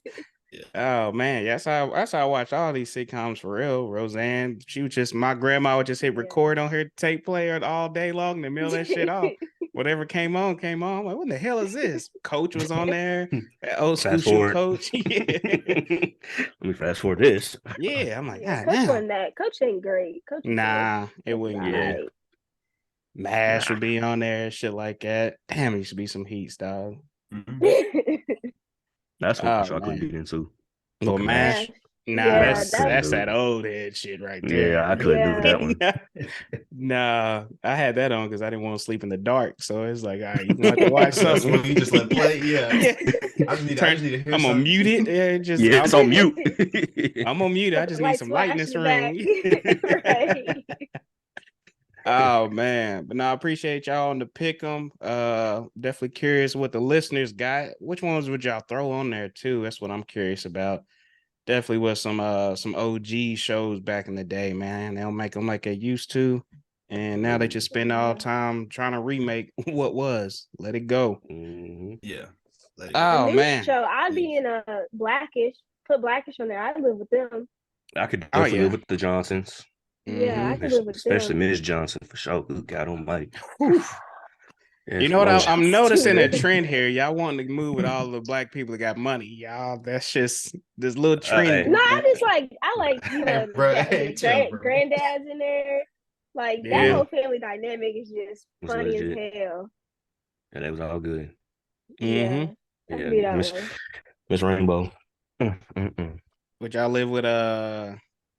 Oh man, that's how I watch all these sitcoms for real. Roseanne, she would just my grandma would just hit Yeah. record on her tape player all day long and then mail that shit off. Whatever came on, came on. I'm like, what the hell is this? Coach was on there, that old school Fast shoe forward. coach. Yeah. Let me fast forward this. Yeah, I'm like, Yeah, God Coach damn. wasn't that. Coach ain't great. Coach is Nah, it Coach is wasn't Yeah. great. alright. Mash Nah. would be on there, shit like that. Damn, it used to be some heat, dog. Mhm. That's one Oh show I couldn't man. get into. Well, Fucking Mash. Mash. Nah, Yeah, I that's couldn't that's do that it. old head shit right Yeah, there. I couldn't do Yeah. that one. Nah, I had that on because I didn't want to sleep in the dark. So it's like, all right, you gonna have to watch That's something. when you just let play. Yeah. Yeah. I just need Turn. to hear I'm gonna something. mute it. Yeah, just Yeah, it's on mute. I'm gonna mute it. I With the just need lights some light in this room. flashing right. Oh man, but no, I appreciate y'all on the pick 'em. Definitely curious what the listeners got. Which ones would y'all throw on there too? That's what I'm curious about. Definitely was some OG shows back in the day, man. They don't make them like they used to, and now they just spend all time trying to remake what was. Let it go. Mhm. Yeah. Let it go. The Oh new man. show, I'd be Please. in a Blackish. Put Blackish on there. I'd live with them. I could Oh definitely yeah. live with the Johnsons, Yeah, I Mhm. could live with especially them. Miss Johnson for sure. Good God Almighty. Whew. Yes, You know what Lord. I'm noticing a Stewart. trend here. Y'all wanting to move with all the black people that got money. Y'all, that's just this little trend. Hey, No, I like Bro, hey, chill, bro. granddad's in there. Like that Yeah. whole family dynamic is just was funny as legit, hell. and it was all good. Yeah, Mm-hmm. that'd Yeah, be that way. Miss Rainbow. Would y'all live with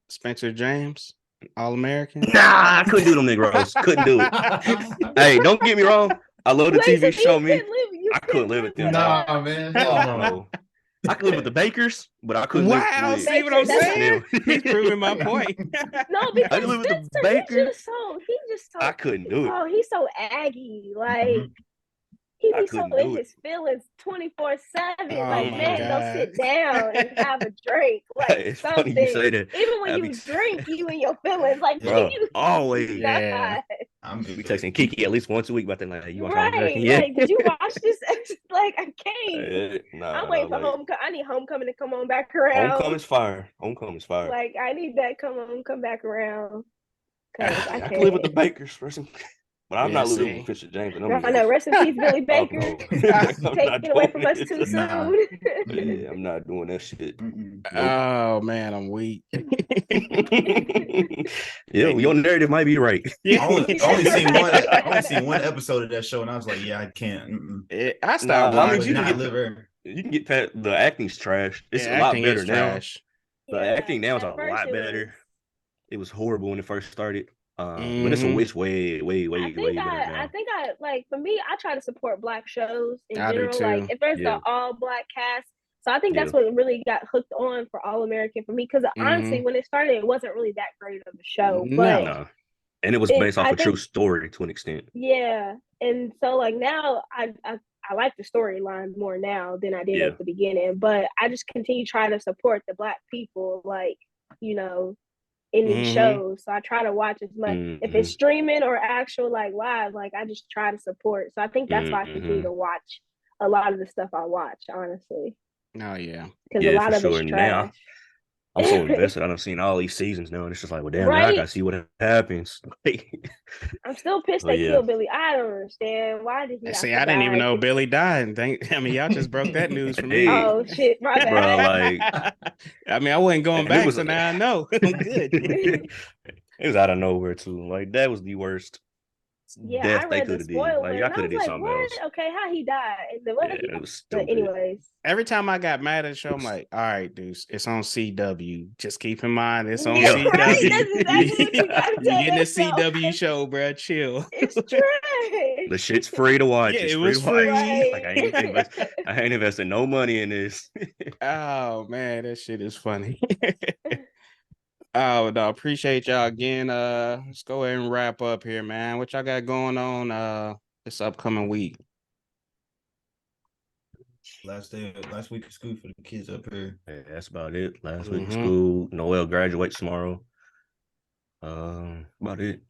Spencer James, All American? Nah, I couldn't do them Negroes. Couldn't do it. Hey, don't get me wrong. I love the Wait, so TV show. you Me, couldn't live? You I couldn't live with them. Nah, Dog. man. Oh Hell no. no. I could live with the Bakers, but I couldn't live Wow, with see what I'm That's saying? them. He's proving my point. No, I because could live with the Spencer, Bakers. he's just so I couldn't do it. oh, he's so aggy. Like Mhm. he I be so couldn't in do it. his feelings 24/7. Oh Like, my man, go God. sit down and have a drink. Like It's something. funny you say that. Even when I you be- drink, you in your feelings. Like, can Bro, you always. Yeah. I'm We good. texting Kiky at least once a week about that. Like, you watch All American? right. Yeah. Like, did you watch this? Like, I can't. Nah, I'm waiting for like homecoming. I need homecoming to come on back around. Homecoming's fire. Homecoming's fire. Like, I need that come back around. Cause I I can't. can live with the Bakers, but I'm Yeah, not living with see. Fisher James and No, them no, niggas. rest in peace, Billy Oh Baker. no, I'm Take not it away doing from us this. too Nah. soon. Yeah, I'm not doing that shit. Mm-mm. Nope. Oh man, I'm weak. Yeah, well, your narrative might be right. Yeah. I only seen Right. I only seen one episode of that show, and I was like, yeah, I can't. Mm-mm. I stopped Nah, I mean, watching. you can Not get live there. you can get past the acting's trash. It's Yeah, a lot acting better is now. trash. The Yeah, acting now is a at first lot it better. was. It was horrible when it first started. But it's Mhm. way better now. I think I like for me, I try to support black shows in I do general. Like too. if there's Yeah. the all black cast. So I think Yeah. that's what really got hooked on for All American for me. Because honestly, Mhm. when it started, it wasn't really that great of a show. No. But Nah. And it was based off I a true think story to an extent. yeah. And so like now I like the storyline more now than I did Yeah. at the beginning. But I just continue trying to support the black people, like, you know, in these Mhm. shows. So I try to watch as much if it's Mhm. streaming or actual like live, like I just try to support. So I think that's why I continue Mhm. to watch a lot of the stuff I watch, honestly. Oh yeah. Because a lot for of it's sure. Now trash. I'm so invested. I've seen all these seasons now, and it's just like, well, damn, now I Right? gotta see what happens. I'm still pissed But they yeah. killed Billy. I don't understand. Why did he have See, to I didn't even die? know Billy died. I mean, y'all just broke that news for me. Hey, Oh shit, my bro, bad. like, I mean, I wasn't going and it back, was so now I know. I'm good. it was out of nowhere too. Like that was the worst Yeah, I death they read the could have did. spoiler Like I and I could have was did like, something else. what? Okay, how he died? And then what Yeah, he it was But stupid. anyways. Every time I got mad at the show, I'm like, all right, dudes, it's on CW. Just keep in mind, it's on Yeah, CW. right. That's exactly what you gotta You're tell getting a yourself. CW show, bro. Chill. It's trash. The shit's free to watch. Yeah, It's it free was to watch. free. Like I ain't invested no money in this. Oh man, that shit is funny. Oh no, appreciate y'all again. Let's go ahead and wrap up here, man. What y'all got going on this upcoming week? Last week of school for the kids up here. Yeah, that's about it. Last week of school. Noel graduates tomorrow. About it.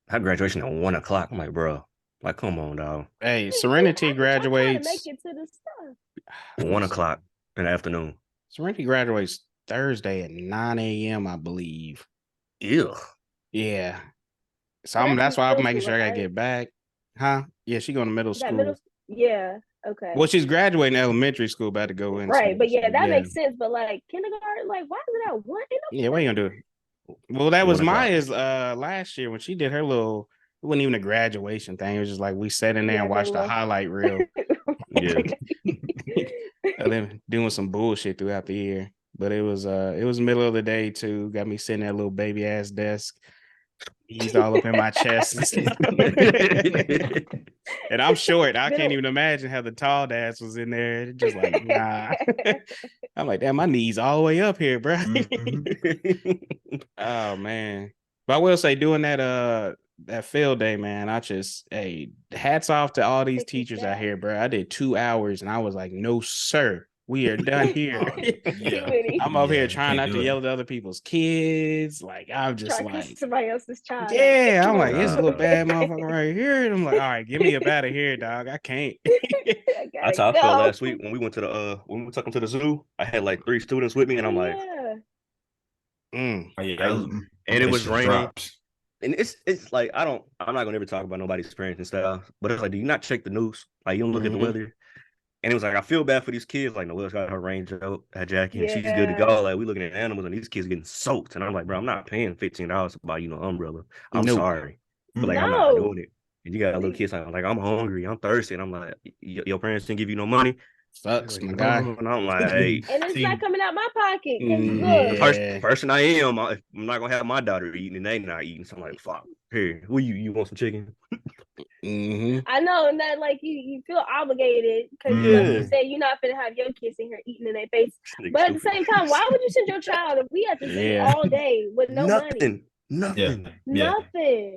I graduation at 1 o'clock. I'm like, bro, like, come on, dog. Hey, Serenity I try to graduates. make it to the stuff. 1 o'clock in the afternoon. Serenity graduates Thursday at 9 a.m., I believe. Ew. Yeah. So That's that's why I'm middle making school, sure I gotta right? get back. Huh? Yeah, she going to middle Is that school. middle? Yeah. Okay. Well, she's graduating elementary school, about to go into Right, but yeah, that yeah. makes sense. But like kindergarten, like why is it at 1? Yeah, what are you gonna do? Well, that was 1 o'clock. Maya's last year when she did her little. It wasn't even a graduation thing. It was just like we sat in there and watched the highlight reel. Yeah. And then doing some bullshit throughout the year. But it was middle of the day too. Got me sitting at a little baby ass desk, eased all up in my chest. And I'm short. I can't even imagine how the tall dads was in there. Just like, nah. I'm like, damn, my knees all the way up here, bro. Oh man. But I will say, doing that field day, man, hey, hats off to all these teachers out here, bro. I did 2 hours and I was like, no, sir, we are done here. I'm over here trying not to yell at other people's kids. Like, I'm just like somebody else's child. Yeah, I'm like, it's a little bad motherfucker right here. And I'm like, all right, get me up out of here, dog. I can't. That's how I felt last week when we went to when we took them to the zoo. I had like 3 students with me, and I'm like, Mm. and it was raining. And it's like I'm not gonna ever talk about nobody's parents and stuff, but it's like, do you not check the news? Like, you don't look at the weather. And it was like, I feel bad for these kids. Like, Noelle's got her rain jacket, and she's good to go. Like, we looking at animals, and these kids getting soaked. And I'm like, bro, I'm not paying $15 to buy umbrella. I'm sorry, but like, I'm not doing it. And you got a little kids like, I'm hungry, I'm thirsty, and I'm like, your parents didn't give you no money. Sucks, like, my guy. And I'm like, hey, and it's not coming out my pocket. Look, the person I am, I'm not gonna have my daughter eating, and they not eating. So I'm like, fuck. Here, who you want some chicken? I know, and that like you feel obligated because like you said, you're not gonna have your kids in here eating in their face. But at the same time, why would you send your child if we have to sit all day with no money? Nothing.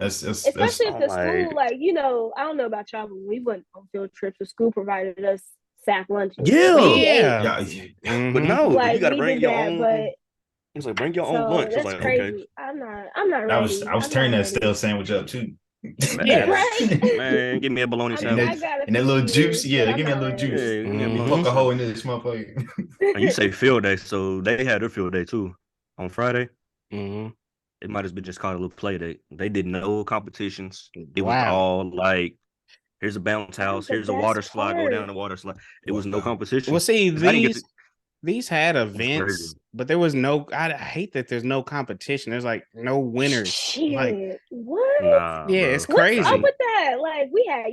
Especially if the school, like, I don't know about y'all, but we went on field trips. The school provided us sack lunches. But no, like, you gotta bring your own. But it's like, bring your own lunch. That's like, crazy. okay. I'm not ready. I was turning that stale sandwich up too. Man, give me a bologna sandwich. And that little juice, give me a little juice. You poke a hole in this motherfucker. And you say field day, so they had their field day too on Friday. It might have been just called a little play day. They did no competitions. It was all like, here's a bounce house, here's a water slide, go down the water slide. It was no competition. Well, see, these had events, but there was no. I hate that there's no competition. There's like no winners. Shit, like, what? Nah, it's crazy. What's up with that? Like, we had,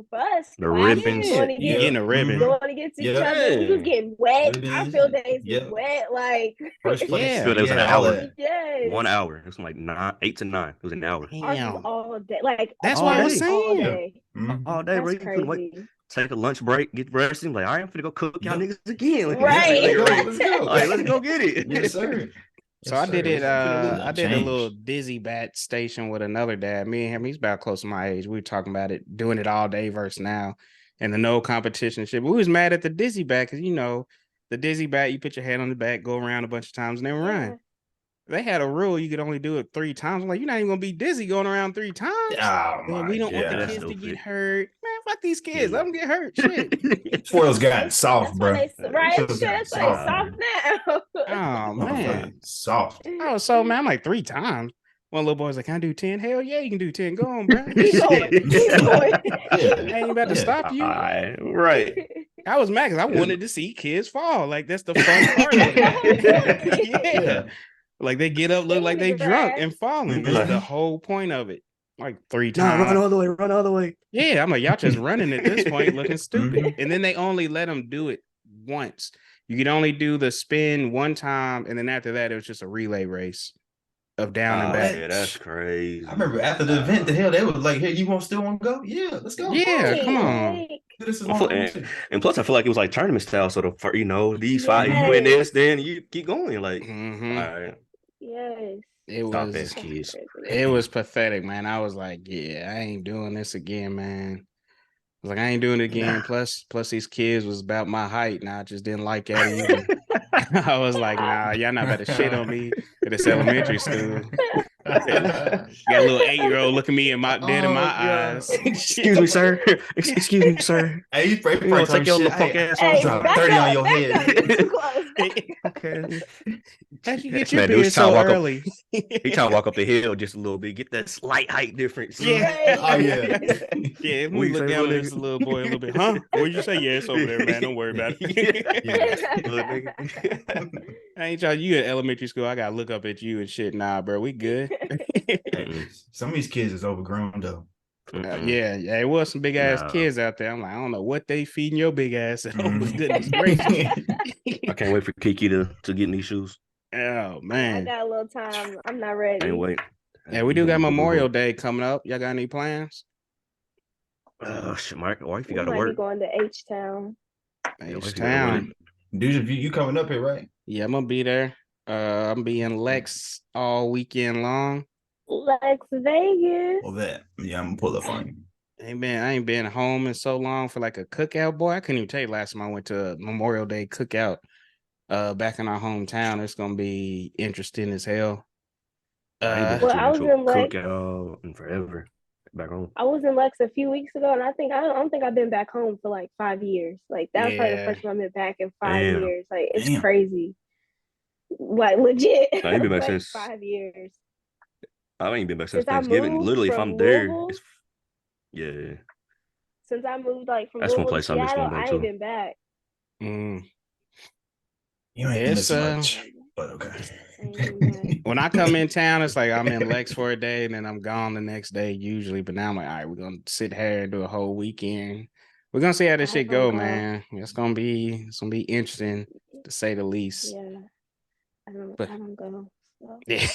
for us, the ribbons. Getting a ribbon. Going against each other. We was getting wet. Our field days was wet. Like, first place. It was an hour. Yes. 1 hour. It was like 8 to 9. It was an hour. Ours was all day. Like, that's what I was saying. All day, bro. You couldn't wait. Take a lunch break, get resting. Like, all right, I'm finna go cook y'all niggas again. Like, right. Let's go. All right, let's go get it. Yes, sir. So I did it. I did a little dizzy bat station with another dad. Me and him, he's about close to my age. We were talking about it, doing it all day versus now, and the no competition shit. But we was mad at the dizzy bat because the dizzy bat, you put your head on the back, go around a bunch of times, and then run. They had a rule you could only do it 3 times. I'm like, you're not even gonna be dizzy going around 3 times. Oh, we don't want the kids to get hurt. Man, Fuck these kids. Let them get hurt. Shit. Spoils gotten soft, bro. Right? That's why they soft now. Oh man, soft. Oh, so man, I'm like 3 times. One little boy's like, "Can I do 10?" Hell yeah, you can do 10. Go on, bro. Keep going. I ain't about to stop you. Right. I was mad because I wanted to see kids fall. Like that's the fun part of it. Yeah. Like they get up, look like they drunk and falling. That's the whole point of it. Like 3 times. No, run all the way. Yeah, I'm like, y'all just running at this point, looking stupid. And then they only let them do it once. You could only do the spin one time, and then after that, it was just a relay race of down and back. Yeah, that's crazy. I remember after the event, the hell they was like, "Hey, you still want to go? Yeah, let's go. Yeah, come on." This is and plus, I feel like it was like tournament style. So these 5, you win this, then you keep going. Like, all right. Yes. It was pathetic, man. I was like, yeah, I ain't doing this again, man. I was like, I ain't doing it again. Plus these kids was about my height, and I just didn't like that either. I was like, nah, y'all not about to shit on me at this elementary school. Got a little 8-year-old looking me dead in my eyes. Excuse me, sir. Excuse me, sir. Hey, you take your little punk ass off. Drop 30 on your head. Okay. How'd you get your beard so early? He trying to walk up the hill just a little bit, get that slight height difference. Yeah. Oh yeah. Yeah, we look down at this little boy a little bit. Huh? What'd you say? Yeah, it's over there, man. Don't worry about it. I ain't y'all. You at elementary school. I gotta look up at you and shit. Nah, bro, we good. Some of these kids is overgrown though. Yeah, it was some big ass kids out there. I'm like, I don't know what they feeding your big ass. Oh goodness gracious! I can't wait for Kiky to get in these shoes. Oh man, I got a little time. I'm not ready. Can't wait. Yeah, we do got Memorial Day coming up. Y'all got any plans? Shit, my wife, you got to work. work. Be going to H-Town. H-Town. Dude, you coming up here, right? Yeah, I'm gonna be there. I'm being Lex all weekend long. Lex Vegas. Well, I'm gonna pull up on you. I ain't been home in so long for like a cookout, boy. I couldn't even tell you last time I went to a Memorial Day cookout back in our hometown. It's gonna be interesting as hell. I was in Lex cookout in forever. Back home. I was in Lex a few weeks ago, and I don't think I've been back home for like 5 years. Like that's probably the first time I've been back in 5 years. Like it's crazy. Like legit. I ain't been back since 5 years. I ain't been back since Thanksgiving. Literally, if I'm there, yeah. Since I moved like from that's one place I miss going back to. I ain't been back. You ain't miss much, but okay. When I come in town, it's like I'm in Lex for a day and then I'm gone the next day usually. But now I'm like, all right, we're gonna sit here and do a whole weekend. We're gonna see how this shit go, man. It's gonna be interesting to say the least. Yeah, I don't go. So. Yeah.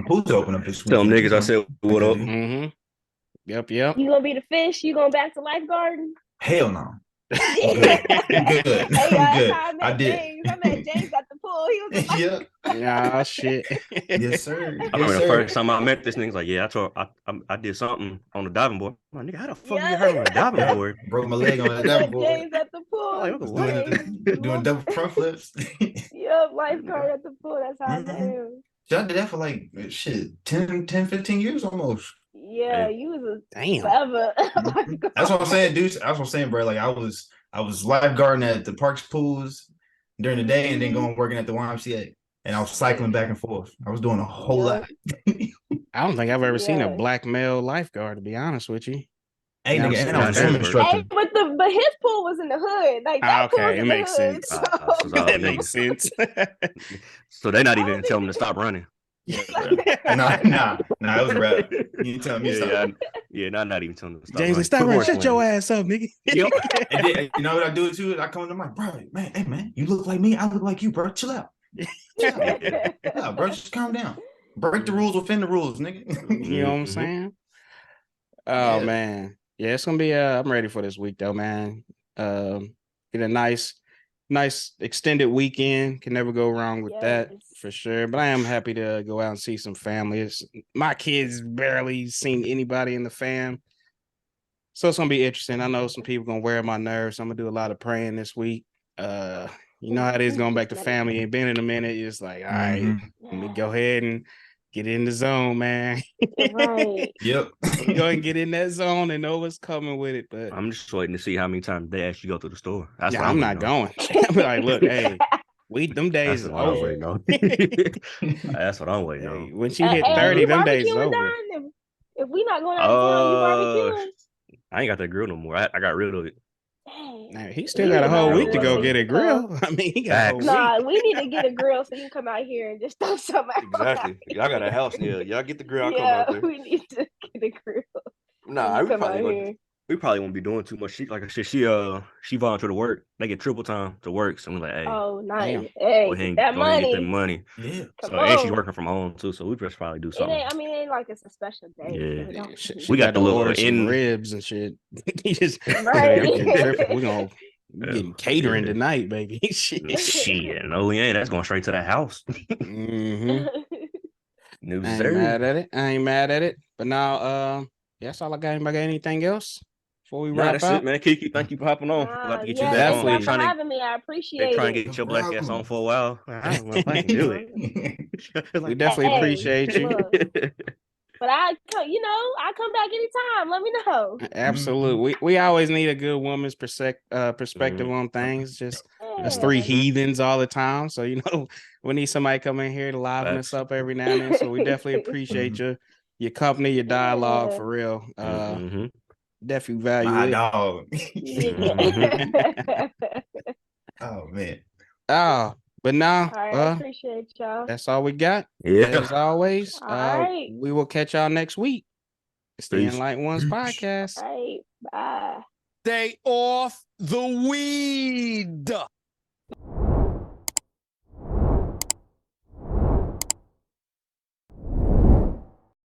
Who's open up this week? Tell them niggas I said what up. Yep. You gonna be the fish? You going back to lifeguarding? Hell no. I'm good. Hey, I did. I met James at the pool. He was like, yeah, shit. Yes, sir. I remember the first time I met this nigga, like, yeah, I did something on the diving board. I'm like, nigga, how the fuck you hurt on the diving board? Broke my leg on the diving board. James at the pool. Doing double front flips. Yep, lifeguard at the pool. That's how I met him. I did that for like 10, 15 years almost. Yeah, you was damn. Forever. That's what I'm saying, dude. That's what I'm saying, bro. Like I was lifeguarding at the parks pools during the day, and then going working at the YMCA, and I was cycling back and forth. I was doing a whole lot. I don't think I've ever seen a black male lifeguard, to be honest with you. Hey, nigga, and I was swim instructor. Hey, but his pool was in the hood. Like that okay, it makes sense. So. That makes sense. So they're not even telling him to stop running. Nah, it was rap. You telling me stop? Yeah, not even telling him to stop. James, stop running. Shut your ass up, nigga. Yep. And then, you know what I do too? I come to my bro, man. Hey, man, you look like me. I look like you, bro. Chill out. Yeah, bro, just calm down. Break the rules within the rules, nigga. You know what I'm saying? Oh man, yeah, it's gonna be. I'm ready for this week though, man. Get a nice extended weekend. Can never go wrong with that for sure. But I am happy to go out and see some family. My kids barely seen anybody in the fam, so it's gonna be interesting. I know some people gonna wear my nerves. So I'm gonna do a lot of praying this week. You know how it is going back to family. Ain't been in a minute. It's like, all right, let me go ahead and Get in the zone, man. Right. Yep. Go and get in that zone and know what's coming with it. But I'm just waiting to see how many times they actually go to the store. That's yeah, what I'm waiting not on. going. I'm like, look, hey, them days That's is what I'm over. waiting on. That's what I'm waiting Hey, on. once you hit Hey, 30, you them days is barbecuing, over. Don? If we not going out of town, you barbecuing? I ain't got that grill no more. I got rid of it. Dang. Now, he still You got a need to whole buy week a to grill go so you get a can come. grill. I mean, he got a whole Facts. Nah, week. we need to get a grill so you can come out here and just throw something out. Exactly. Y'all got a house. Yeah, y'all get the grill. I'll come Yeah, out there. we need to get a grill. Nah, You we come out probably here. won't be doing too much. She like I said, she volunteered to work. They get triple time to work. So we're like, hey, Oh, nice. Damn. Hey, get that go ahead and get that money. money. Yeah. Come So and she's on. working from home too. So we just probably do It something. ain't. I mean, it ain't like it's a special day. Yeah. So it don't. She We got got to the little order some in. ribs and shit. He just, Right. I'm getting tripping. We getting catering Yeah. tonight, baby. Shit. Shit, no, we ain't. That's going straight to the house. Mm-hmm. No, I ain't sir. mad at it. I ain't mad at it. But now, that's all I got. Anybody got anything else before we Nah, wrap that's up? it, man. Kiki, thank you for hopping on. Glad Nah, to get you yeah, back thank on. y'all Definitely. for having me. I They appreciate trying to it. get No your black ass problem. on for a while. I don't know if I can do it. We definitely Hey, appreciate you. look, but I come back anytime. Let me know. Absolutely. We always need a good woman's perspective on things. Just us three Yeah. heathens all the time. So, we need somebody come in here to liven us Facts. up every now and then. So we definitely appreciate your company, your dialogue Yeah. for real. Mm-hmm. Definitely value My it. dog. Yeah. Oh man. But now, All right, I appreciate y'all. that's all we got. Yeah. As always, All right. we will catch y'all next week. It's the Peace. Enlightened Ones Peace. podcast. All right. Bye. Stay off the weed.